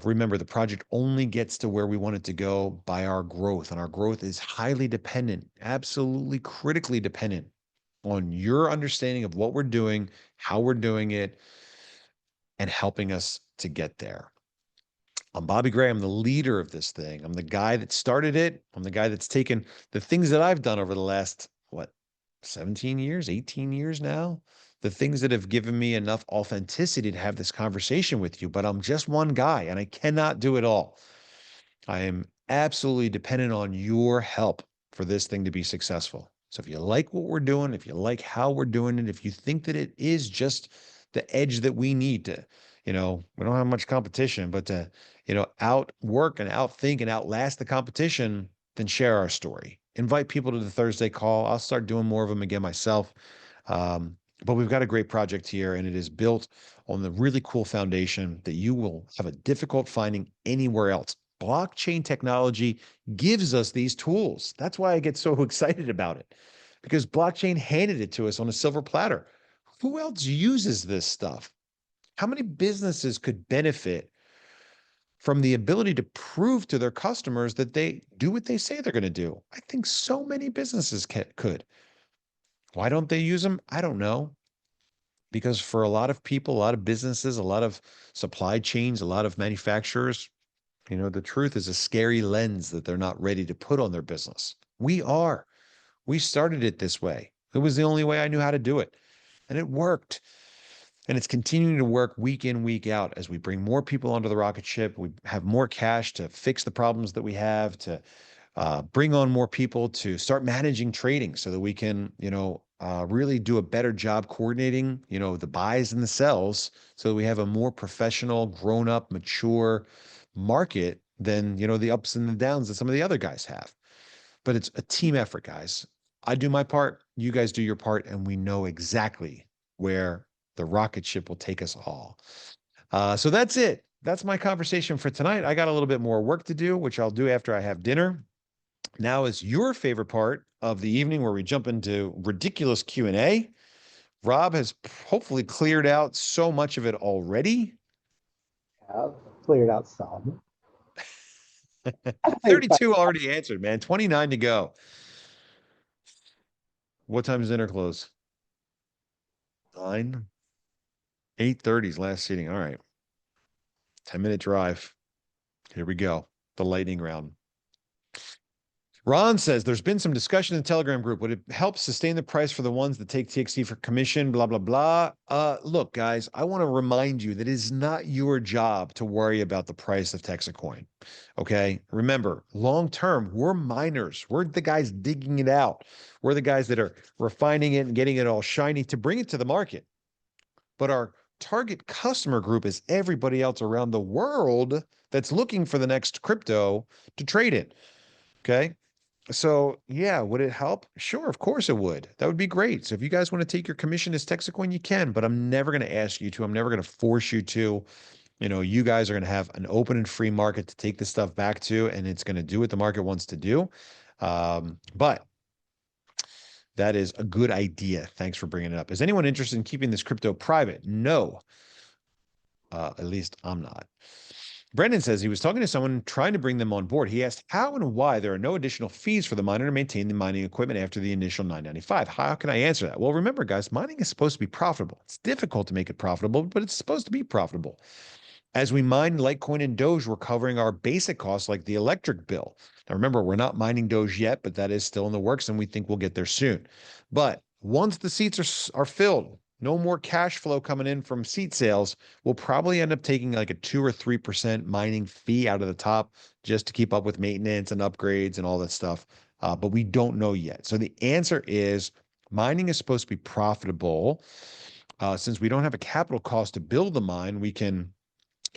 Remember, the project only gets to where we want it to go by our growth, and our growth is highly dependent, absolutely critically dependent on your understanding of what we're doing, how we're doing it, and helping us to get there. I'm Bobby Gray. I'm the leader of this thing. I'm the guy that started it. I'm the guy that's taken the things that I've done over the last, 17 years, 18 years now, the things that have given me enough authenticity to have this conversation with you. But I'm just one guy and I cannot do it all. I am absolutely dependent on your help for this thing to be successful. So if you like what we're doing, if you like how we're doing it, if you think that it is just the edge that we need to, we don't have much competition, but to, outwork and outthink and outlast the competition, then share our story. Invite people to the Thursday call. I'll start doing more of them again myself. But we've got a great project here, and it is built on the really cool foundation that you will have a difficult finding anywhere else. Blockchain technology gives us these tools. That's why I get so excited about it, because blockchain handed it to us on a silver platter. Who else uses this stuff? How many businesses could benefit from the ability to prove to their customers that they do what they say they're going to do? I think so many businesses could. Why don't they use them? I don't know. Because for a lot of people, a lot of businesses, a lot of supply chains, a lot of manufacturers, the truth is a scary lens that they're not ready to put on their business. We are. We started it this way. It was the only way I knew how to do it. And it worked. And it's continuing to work week in, week out as we bring more people onto the rocket ship. We have more cash to fix the problems that we have, to bring on more people, to start managing trading so that we can, really do a better job coordinating, the buys and the sells so that we have a more professional, grown up, mature market than, the ups and the downs that some of the other guys have. But it's a team effort, guys. I do my part, you guys do your part, and we know exactly where the rocket ship will take us all. So that's it. That's my conversation for tonight. I got a little bit more work to do, which I'll do after I have dinner. Now is your favorite part of the evening where we jump into ridiculous Q&A. Rob has hopefully cleared out so much of it already. I've cleared out some. 32 already answered, man. 29 to go. What time does dinner close? 9? 8:30 is last seating. All right. 10-minute drive. Here we go. The lightning round. Ron says there's been some discussion in the Telegram group. Would it help sustain the price for the ones that take TXT for commission? Blah, blah, blah. Look, guys, I want to remind you that it is not your job to worry about the price of TexitCoin. Okay. Remember, long term, we're miners. We're the guys digging it out. We're the guys that are refining it and getting it all shiny to bring it to the market. But our target customer group is everybody else around the world that's looking for the next crypto to trade it. Okay. So yeah, would it help? Sure, of course it would. That would be great. So if you guys want to take your commission as TexitCoin, you can, but I'm never going to ask you to. I'm never going to force you to. You guys are going to have an open and free market to take this stuff back to, and it's going to do what the market wants to do. But that is a good idea. Thanks for bringing it up. Is anyone interested in keeping this crypto private? No. At least I'm not. Brendan says he was talking to someone trying to bring them on board. He asked how and why there are no additional fees for the miner to maintain the mining equipment after the initial $9.95. How can I answer that? Well, remember, guys, mining is supposed to be profitable. It's difficult to make it profitable, but it's supposed to be profitable. As we mine Litecoin and Doge, we're covering our basic costs like the electric bill. Now, remember, we're not mining Doge yet, but that is still in the works, and we think we'll get there soon. But once the seats are filled, no more cash flow coming in from seat sales, we'll probably end up taking like a 2 or 3% mining fee out of the top just to keep up with maintenance and upgrades and all that stuff. But we don't know yet. So the answer is mining is supposed to be profitable. Since we don't have a capital cost to build the mine, we can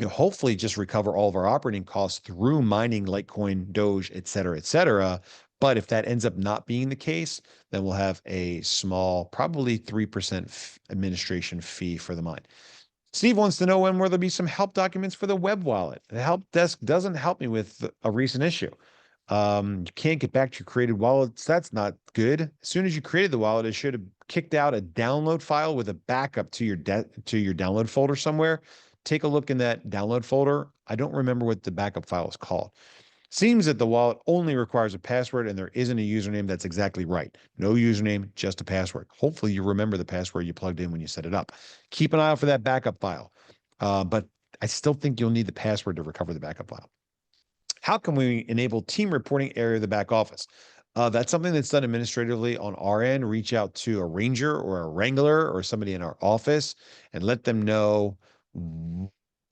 hopefully just recover all of our operating costs through mining Litecoin, Doge, et cetera, et cetera. But if that ends up not being the case, then we'll have a small, probably 3% administration fee for the mine. Steve wants to know when will there be some help documents for the web wallet. The help desk doesn't help me with a recent issue. You can't get back to your created wallets. That's not good. As soon as you created the wallet, it should have kicked out a download file with a backup to your download folder somewhere. Take a look in that download folder. I don't remember what the backup file is called. Seems that the wallet only requires a password and there isn't a username. That's exactly right. No username, just a password. Hopefully you remember the password you plugged in when you set it up. Keep an eye out for that backup file. But I still think you'll need the password to recover the backup file. How can we enable team reporting area of the back office? That's something that's done administratively on our end. Reach out to a ranger or a wrangler or somebody in our office and let them know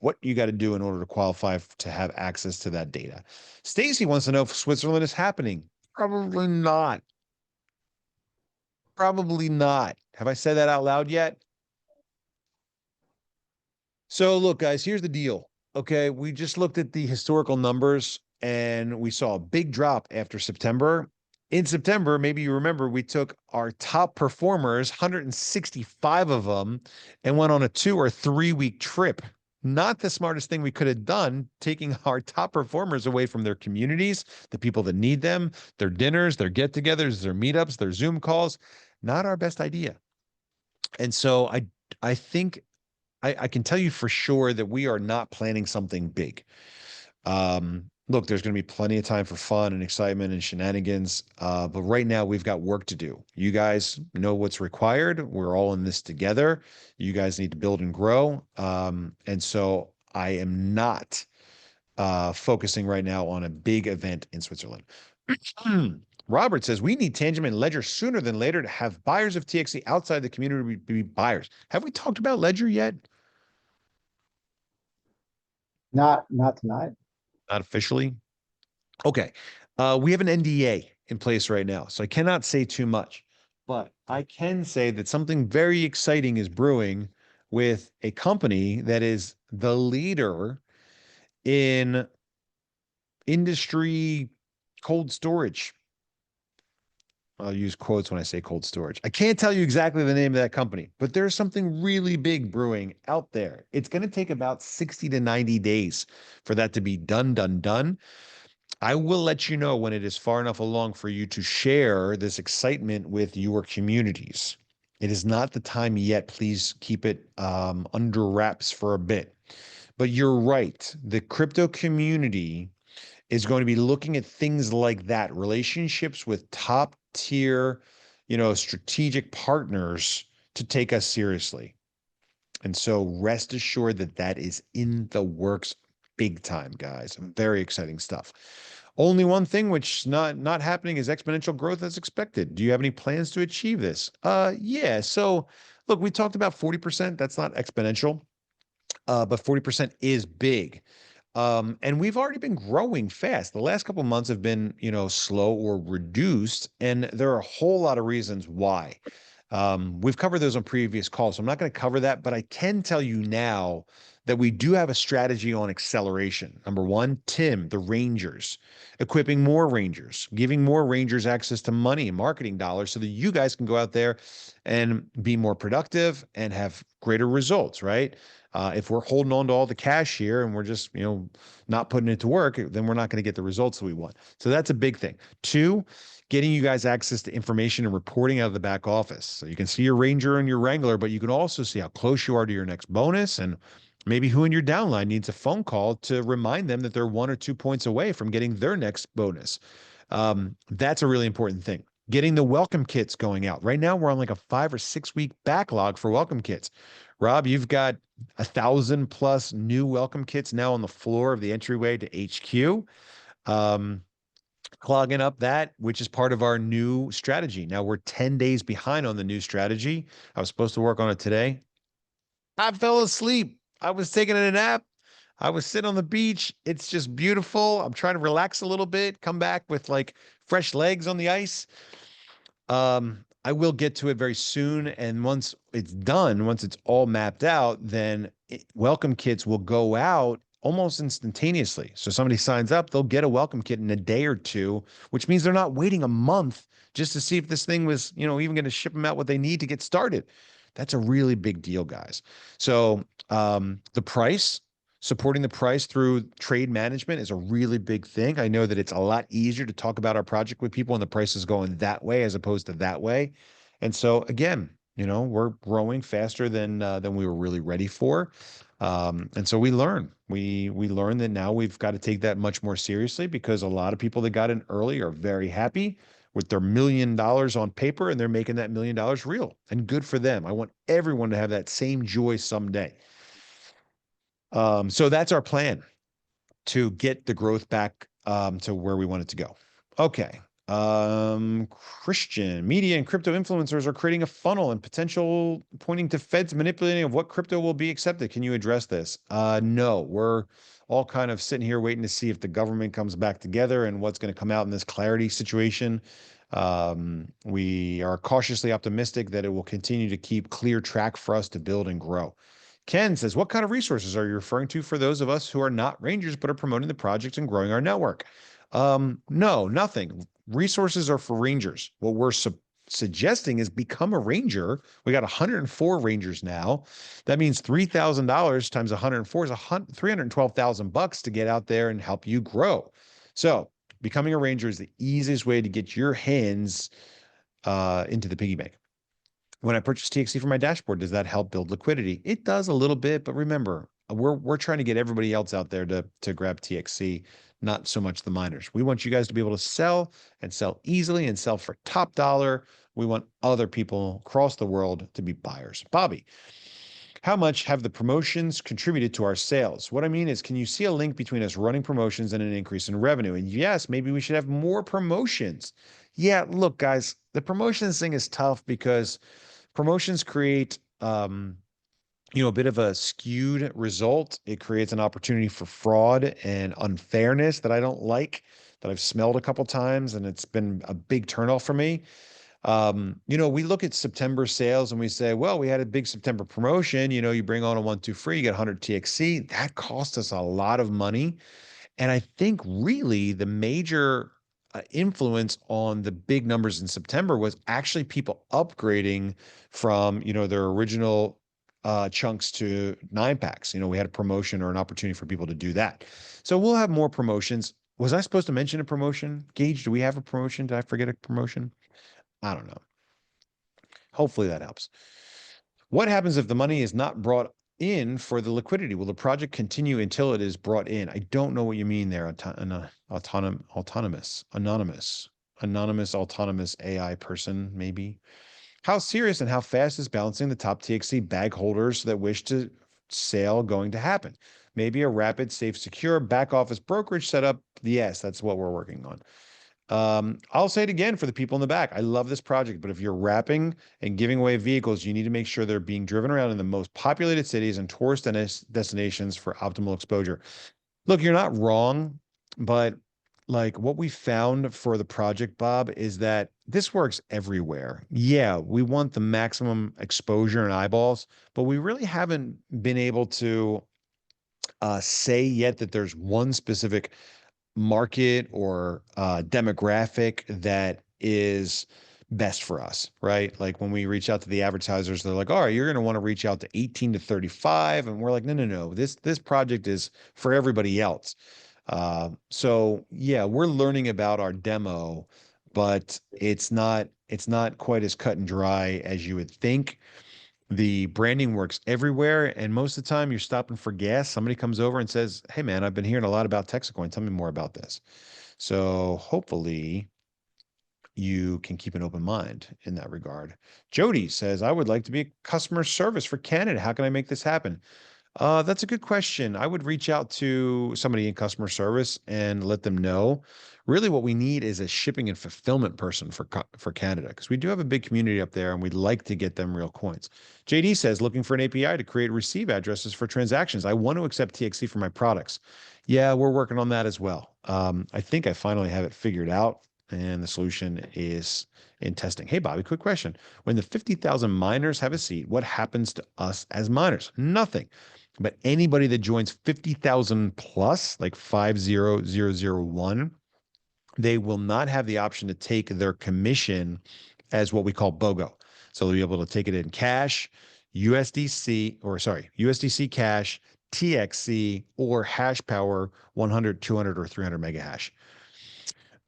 what you got to do in order to qualify to have access to that data. Stacy wants to know if Switzerland is happening. Probably not. Probably not. Have I said that out loud yet? So look, guys, here's the deal. Okay, we just looked at the historical numbers and we saw a big drop after September. In September, maybe you remember, we took our top performers, 165 of them, and went on a 2 or 3 week trip. Not the smartest thing we could have done, taking our top performers away from their communities, the people that need them, their dinners, their get togethers, their meetups, their Zoom calls. Not our best idea. And so I think I can tell you for sure that we are not planning something big. Look, there's going to be plenty of time for fun and excitement and shenanigans. But right now we've got work to do. You guys know what's required. We're all in this together. You guys need to build and grow. And so I am not focusing right now on a big event in Switzerland. Robert says we need Tangent and Ledger sooner than later to have buyers of TXC outside the community be buyers. Have we talked about Ledger yet? Not tonight. Not officially. Okay. We have an NDA in place right now, so I cannot say too much, but I can say that something very exciting is brewing with a company that is the leader in industry cold storage. I'll use quotes when I say cold storage. I can't tell you exactly the name of that company, but there's something really big brewing out there. It's going to take about 60 to 90 days for that to be done. I will let you know when it is far enough along for you to share this excitement with your communities. It is not the time yet. Please keep it under wraps for a bit. But you're right. The crypto community is going to be looking at things like that, relationships with top tier, strategic partners to take us seriously. And so rest assured that that is in the works big time, guys. Very exciting stuff. Only one thing which not happening is exponential growth as expected. Do you have any plans to achieve this? Yeah. So look, we talked about 40%. That's not exponential, but 40% is big. And we've already been growing fast. The last couple of months have been, slow or reduced, and there are a whole lot of reasons why. We've covered those on previous calls, so I'm not going to cover that, but I can tell you now that we do have a strategy on acceleration. Number one, Tim, the Rangers, equipping more Rangers, giving more Rangers access to money and marketing dollars so that you guys can go out there and be more productive and have greater results, right? If we're holding on to all the cash here and we're just, not putting it to work, then we're not going to get the results that we want. So that's a big thing. Two, getting you guys access to information and reporting out of the back office. So you can see your Ranger and your Wrangler, but you can also see how close you are to your next bonus and maybe who in your downline needs a phone call to remind them that they're 1 or 2 points away from getting their next bonus. That's a really important thing. Getting the welcome kits going out. Right now, we're on like a 5 or 6 week backlog for welcome kits. Rob, you've got 1,000+ new welcome kits now on the floor of the entryway to HQ. Clogging up that, which is part of our new strategy. Now we're 10 days behind on the new strategy. I was supposed to work on it today. I fell asleep. I was taking a nap. I was sitting on the beach. It's just beautiful. I'm trying to relax a little bit, come back with like fresh legs on the ice. I will get to it very soon. And once it's done, once it's all mapped out, then welcome kits will go out almost instantaneously. So somebody signs up, they'll get a welcome kit in a day or two, which means they're not waiting a month just to see if this thing was, even going to ship them out what they need to get started. That's a really big deal, guys. So the price, supporting the price through trade management is a really big thing. I know that it's a lot easier to talk about our project with people when the price is going that way as opposed to that way. And so again, we're growing faster than we were really ready for. And so we learn that now we've got to take that much more seriously, because a lot of people that got in early are very happy with their $1 million on paper, and they're making that $1 million real, and good for them. I want everyone to have that same joy someday. So that's our plan, to get the growth back to where we want it to go. Okay. Christian, media and crypto influencers are creating a funnel and potential pointing to Feds manipulating of what crypto will be accepted. Can you address this? No, we're all kind of sitting here waiting to see if the government comes back together and what's going to come out in this clarity situation. We are cautiously optimistic that it will continue to keep clear track for us to build and grow. Ken says, what kind of resources are you referring to for those of us who are not Rangers but are promoting the project and growing our network? No, nothing. Resources are for Rangers. What we're suggesting is become a Ranger. We got 104 Rangers now. That means $3,000 times 104 is $312,000 to get out there and help you grow. So becoming a Ranger is the easiest way to get your hands into the piggy bank. When I purchase TXC for my dashboard, does that help build liquidity? It does a little bit, but remember, we're trying to get everybody else out there to grab TXC, not so much the miners. We want you guys to be able to sell and sell easily and sell for top dollar. We want other people across the world to be buyers. Bobby, how much have the promotions contributed to our sales? What I mean is, can you see a link between us running promotions and an increase in revenue? And yes, maybe we should have more promotions. Yeah, look, guys, the promotions thing is tough because promotions create, a bit of a skewed result. It creates an opportunity for fraud and unfairness that I don't like, that I've smelled a couple times, and it's been a big turnoff for me. We look at September sales and we say, well, we had a big September promotion. You bring on a 1, 2 free, you get 100 TXC. That cost us a lot of money. And I think really the major influence on the big numbers in September was actually people upgrading from, their original chunks to 9-packs. We had a promotion or an opportunity for people to do that. So we'll have more promotions. Was I supposed to mention a promotion? Gage, do we have a promotion? Did I forget a promotion? I don't know. Hopefully that helps. What happens if the money is not brought in for the liquidity? Will the project continue until it is brought in? I don't know what you mean there. Anonymous AI person, maybe. How serious and how fast is balancing the top TXC bag holders that wish to sale going to happen? Maybe a rapid, safe, secure back office brokerage setup. Yes, that's what we're working on. I'll say it again for the people in the back. I love this project, but if you're wrapping and giving away vehicles, you need to make sure they're being driven around in the most populated cities and tourist destinations for optimal exposure. Look, you're not wrong, but like what we found for the project, Bob, is that this works everywhere. Yeah, we want the maximum exposure and eyeballs, but we really haven't been able to say yet that there's one specific market or demographic that is best for us, right? Like when we reach out to the advertisers, they're like, all right, you're going to want to reach out to 18 to 35. And we're like, no. This project is for everybody else. So yeah, we're learning about our demo, but it's not quite as cut and dry as you would think. The branding works everywhere, and most of the time you're stopping for gas. Somebody comes over and says, hey man, I've been hearing a lot about TexitCoin. Tell me more about this. So hopefully you can keep an open mind in that regard. Jody says, I would like to be a customer service for Canada. How can I make this happen? That's a good question. I would reach out to somebody in customer service and let them know. Really what we need is a shipping and fulfillment person for Canada, because we do have a big community up there and we'd like to get them real coins. JD says, looking for an API to create receive addresses for transactions. I want to accept TXC for my products. Yeah, we're working on that as well. I think I finally have it figured out, and the solution is in testing. Hey, Bobby, quick question. When the 50,000 miners have a seat, what happens to us as miners? Nothing. But anybody that joins 50,000 plus, like 50,001, they will not have the option to take their commission as what we call BOGO. So they'll be able to take it in cash, USDC cash, TXC or hash power 100, 200, or 300 mega hash.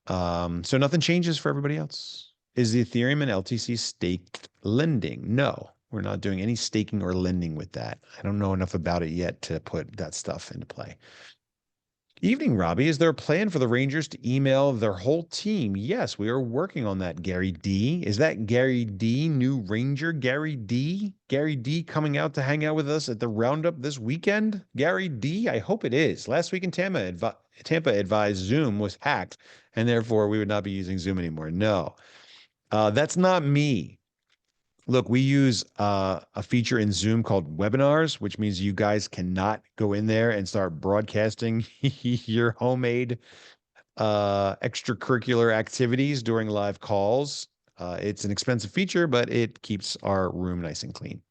So nothing changes for everybody else. Is the Ethereum and LTC staked lending? No, we're not doing any staking or lending with that. I don't know enough about it yet to put that stuff into play. Evening, Robbie. Is there a plan for the Rangers to email their whole team? Yes, we are working on that, Gary D. Is that Gary D, new Ranger Gary D? Gary D coming out to hang out with us at the Roundup this weekend? Gary D, I hope it is. Last week in Tampa advised Zoom was hacked, and therefore we would not be using Zoom anymore. No, that's not me. Look, we use a feature in Zoom called webinars, which means you guys cannot go in there and start broadcasting your homemade extracurricular activities during live calls. It's an expensive feature, but it keeps our room nice and clean.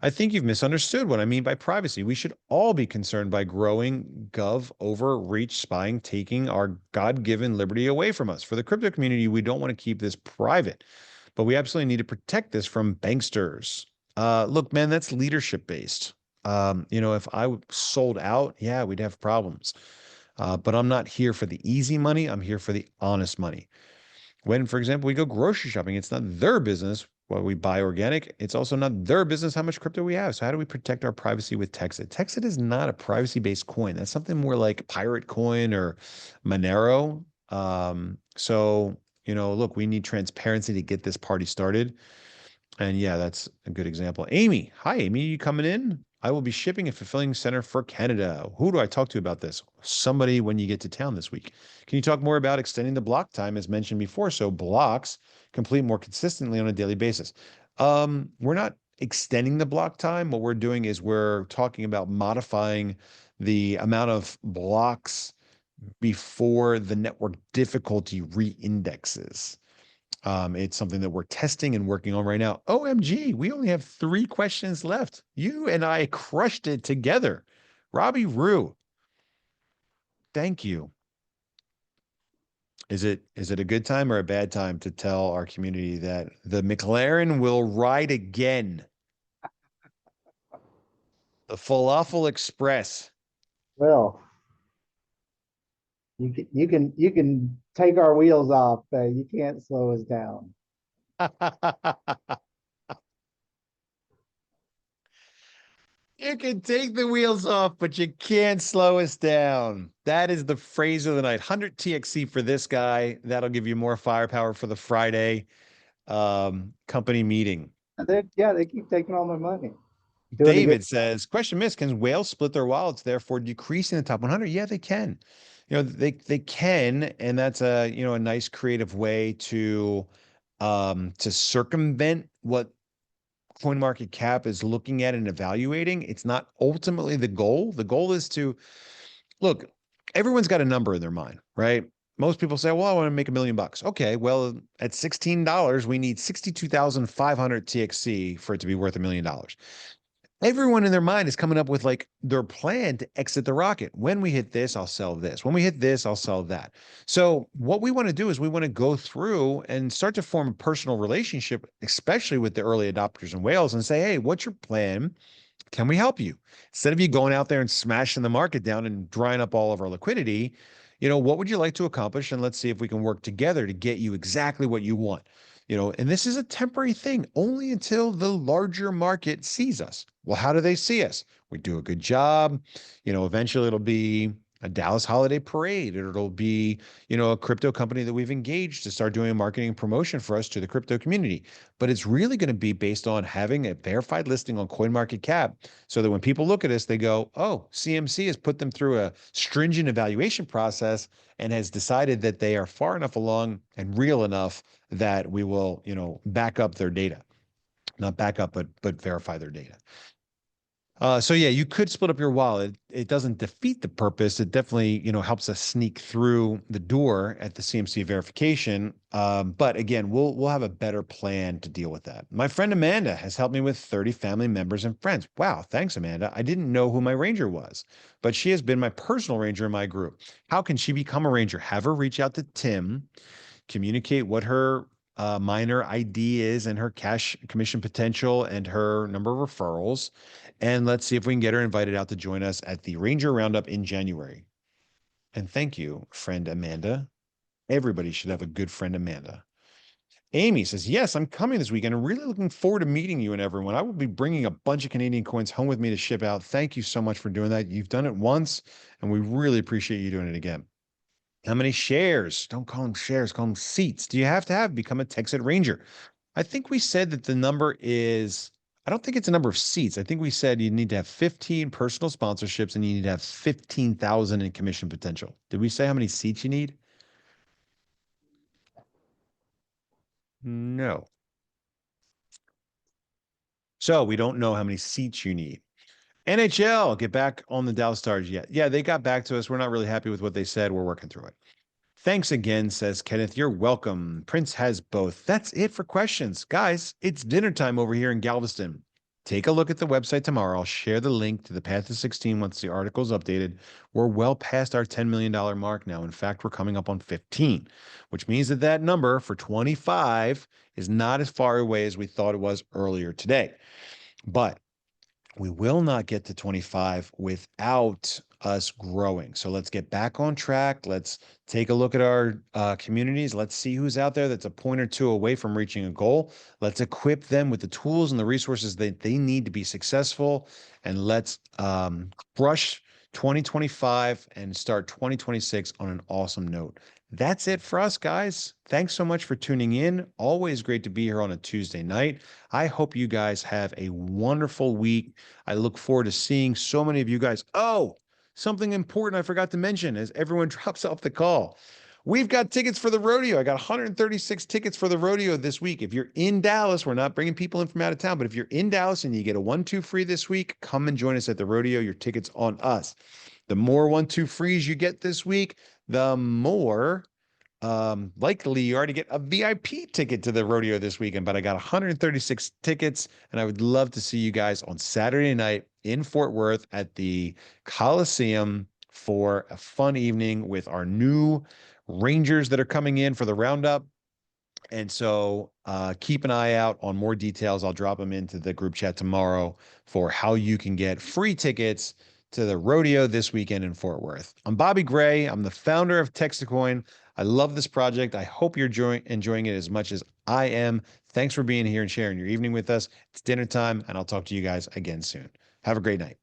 I think you've misunderstood what I mean by privacy. We should all be concerned by growing gov overreach spying, taking our God-given liberty away from us. For the crypto community, we don't want to keep this private, but we absolutely need to protect this from banksters. Look, man, that's leadership based. If I sold out, yeah, we'd have problems. But I'm not here for the easy money. I'm here for the honest money. When, for example, we go grocery shopping, it's not their business what we buy organic. It's also not their business how much crypto we have. So how do we protect our privacy with Texit? Texit is not a privacy-based coin. That's something more like Pirate Coin or Monero. Look, we need transparency to get this party started. And yeah, that's a good example. Amy, hi, Amy, you coming in? I will be shipping a fulfilling center for Canada. Who do I talk to about this? Somebody when you get to town this week. Can you talk more about extending the block time as mentioned before? So blocks complete more consistently on a daily basis. We're not extending the block time. What we're doing is we're talking about modifying the amount of blocks before the network difficulty re-indexes. It's something that we're testing and working on right now. OMG, we only have 3 questions left. You and I crushed it together. Robbie Rue, thank you. Is it a good time or a bad time to tell our community that the McLaren will ride again? The Falafel Express. Well, you can take our wheels off, but you can't slow us down. You can take the wheels off, but you can't slow us down. That is the phrase of the night. 100 TXC for this guy. That'll give you more firepower for the Friday company meeting. They keep taking all my money. Doing a good David says, question missed, can whales split their wallets, therefore decreasing the top 100? Yeah, they can. They can, and that's a nice creative way to circumvent what CoinMarketCap is looking at and evaluating. It's not ultimately the goal. The goal is to look, everyone's got a number in their mind, right? Most people say, well, I want to make $1 million. Okay, well, at $16, we need 62,500 TXC for it to be worth $1 million. Everyone in their mind is coming up with like their plan to exit the rocket. When we hit this, I'll sell this. When we hit this, I'll sell that. So what we want to do is we want to go through and start to form a personal relationship, especially with the early adopters and whales, and say, hey, what's your plan? Can we help you? Instead of you going out there and smashing the market down and drying up all of our liquidity, what would you like to accomplish? And let's see if we can work together to get you exactly what you want. And this is a temporary thing only until the larger market sees us. Well, how do they see us? We do a good job. Eventually it'll be a Dallas holiday parade, or it'll be, a crypto company that we've engaged to start doing a marketing promotion for us to the crypto community. But it's really going to be based on having a verified listing on CoinMarketCap so that when people look at us, they go, oh, CMC has put them through a stringent evaluation process and has decided that they are far enough along and real enough that we will, back up their data. Not back up, but verify their data. So yeah, you could split up your wallet. It doesn't defeat the purpose. It definitely, helps us sneak through the door at the CMC verification. But again, we'll have a better plan to deal with that. My friend Amanda has helped me with 30 family members and friends. Wow, thanks, Amanda. I didn't know who my ranger was, but she has been my personal ranger in my group. How can she become a ranger? Have her reach out to Tim, communicate what her miner ID is and her cash commission potential and her number of referrals. And let's see if we can get her invited out to join us at the Ranger Roundup in January. And thank you, friend Amanda. Everybody should have a good friend Amanda. Amy says, yes, I'm coming this weekend. I'm really looking forward to meeting you and everyone. I will be bringing a bunch of Canadian coins home with me to ship out. Thank you so much for doing that. You've done it once, and we really appreciate you doing it again. How many shares? Don't call them shares, call them seats. Do you have to become a Texit Ranger? I think we said that the number is, I don't think it's a number of seats. I think we said you need to have 15 personal sponsorships and you need to have 15,000 in commission potential. Did we say how many seats you need? No. So we don't know how many seats you need. NHL, get back on the Dallas Stars yet? Yeah, they got back to us. We're not really happy with what they said. We're working through it. Thanks again, says Kenneth. You're welcome. Prince has both. That's it for questions. Guys, it's dinner time over here in Galveston. Take a look at the website tomorrow. I'll share the link to the Path to 16 once the article is updated. We're well past our $10 million mark now. In fact, we're coming up on 15, which means that that number for 25 is not as far away as we thought it was earlier today. But we will not get to 25 without us growing. So let's get back on track. Let's take a look at our communities. Let's see who's out there that's a point or two away from reaching a goal. Let's equip them with the tools and the resources that they need to be successful. And let's crush 2025 and start 2026 on an awesome note. That's it for us, guys. Thanks so much for tuning in. Always great to be here on a Tuesday night. I hope you guys have a wonderful week. I look forward to seeing so many of you guys. Oh, something important I forgot to mention as everyone drops off the call. We've got tickets for the rodeo. I got 136 tickets for the rodeo this week. If you're in Dallas, we're not bringing people in from out of town, but if you're in Dallas and you get a 1-2 free this week, come and join us at the rodeo. Your ticket's on us. The more 1-2 frees you get this week, the more likely you are to get a VIP ticket to the rodeo this weekend. But I got 136 tickets, and I would love to see you guys on Saturday night in Fort Worth at the Coliseum for a fun evening with our new Rangers that are coming in for the roundup. And so keep an eye out on more details. I'll drop them into the group chat tomorrow for how you can get free tickets to the rodeo this weekend in Fort Worth. I'm Bobby Gray. I'm the founder of TexitCoin. I love this project. I hope you're enjoying it as much as I am. Thanks for being here and sharing your evening with us. It's dinner time, and I'll talk to you guys again soon. Have a great night.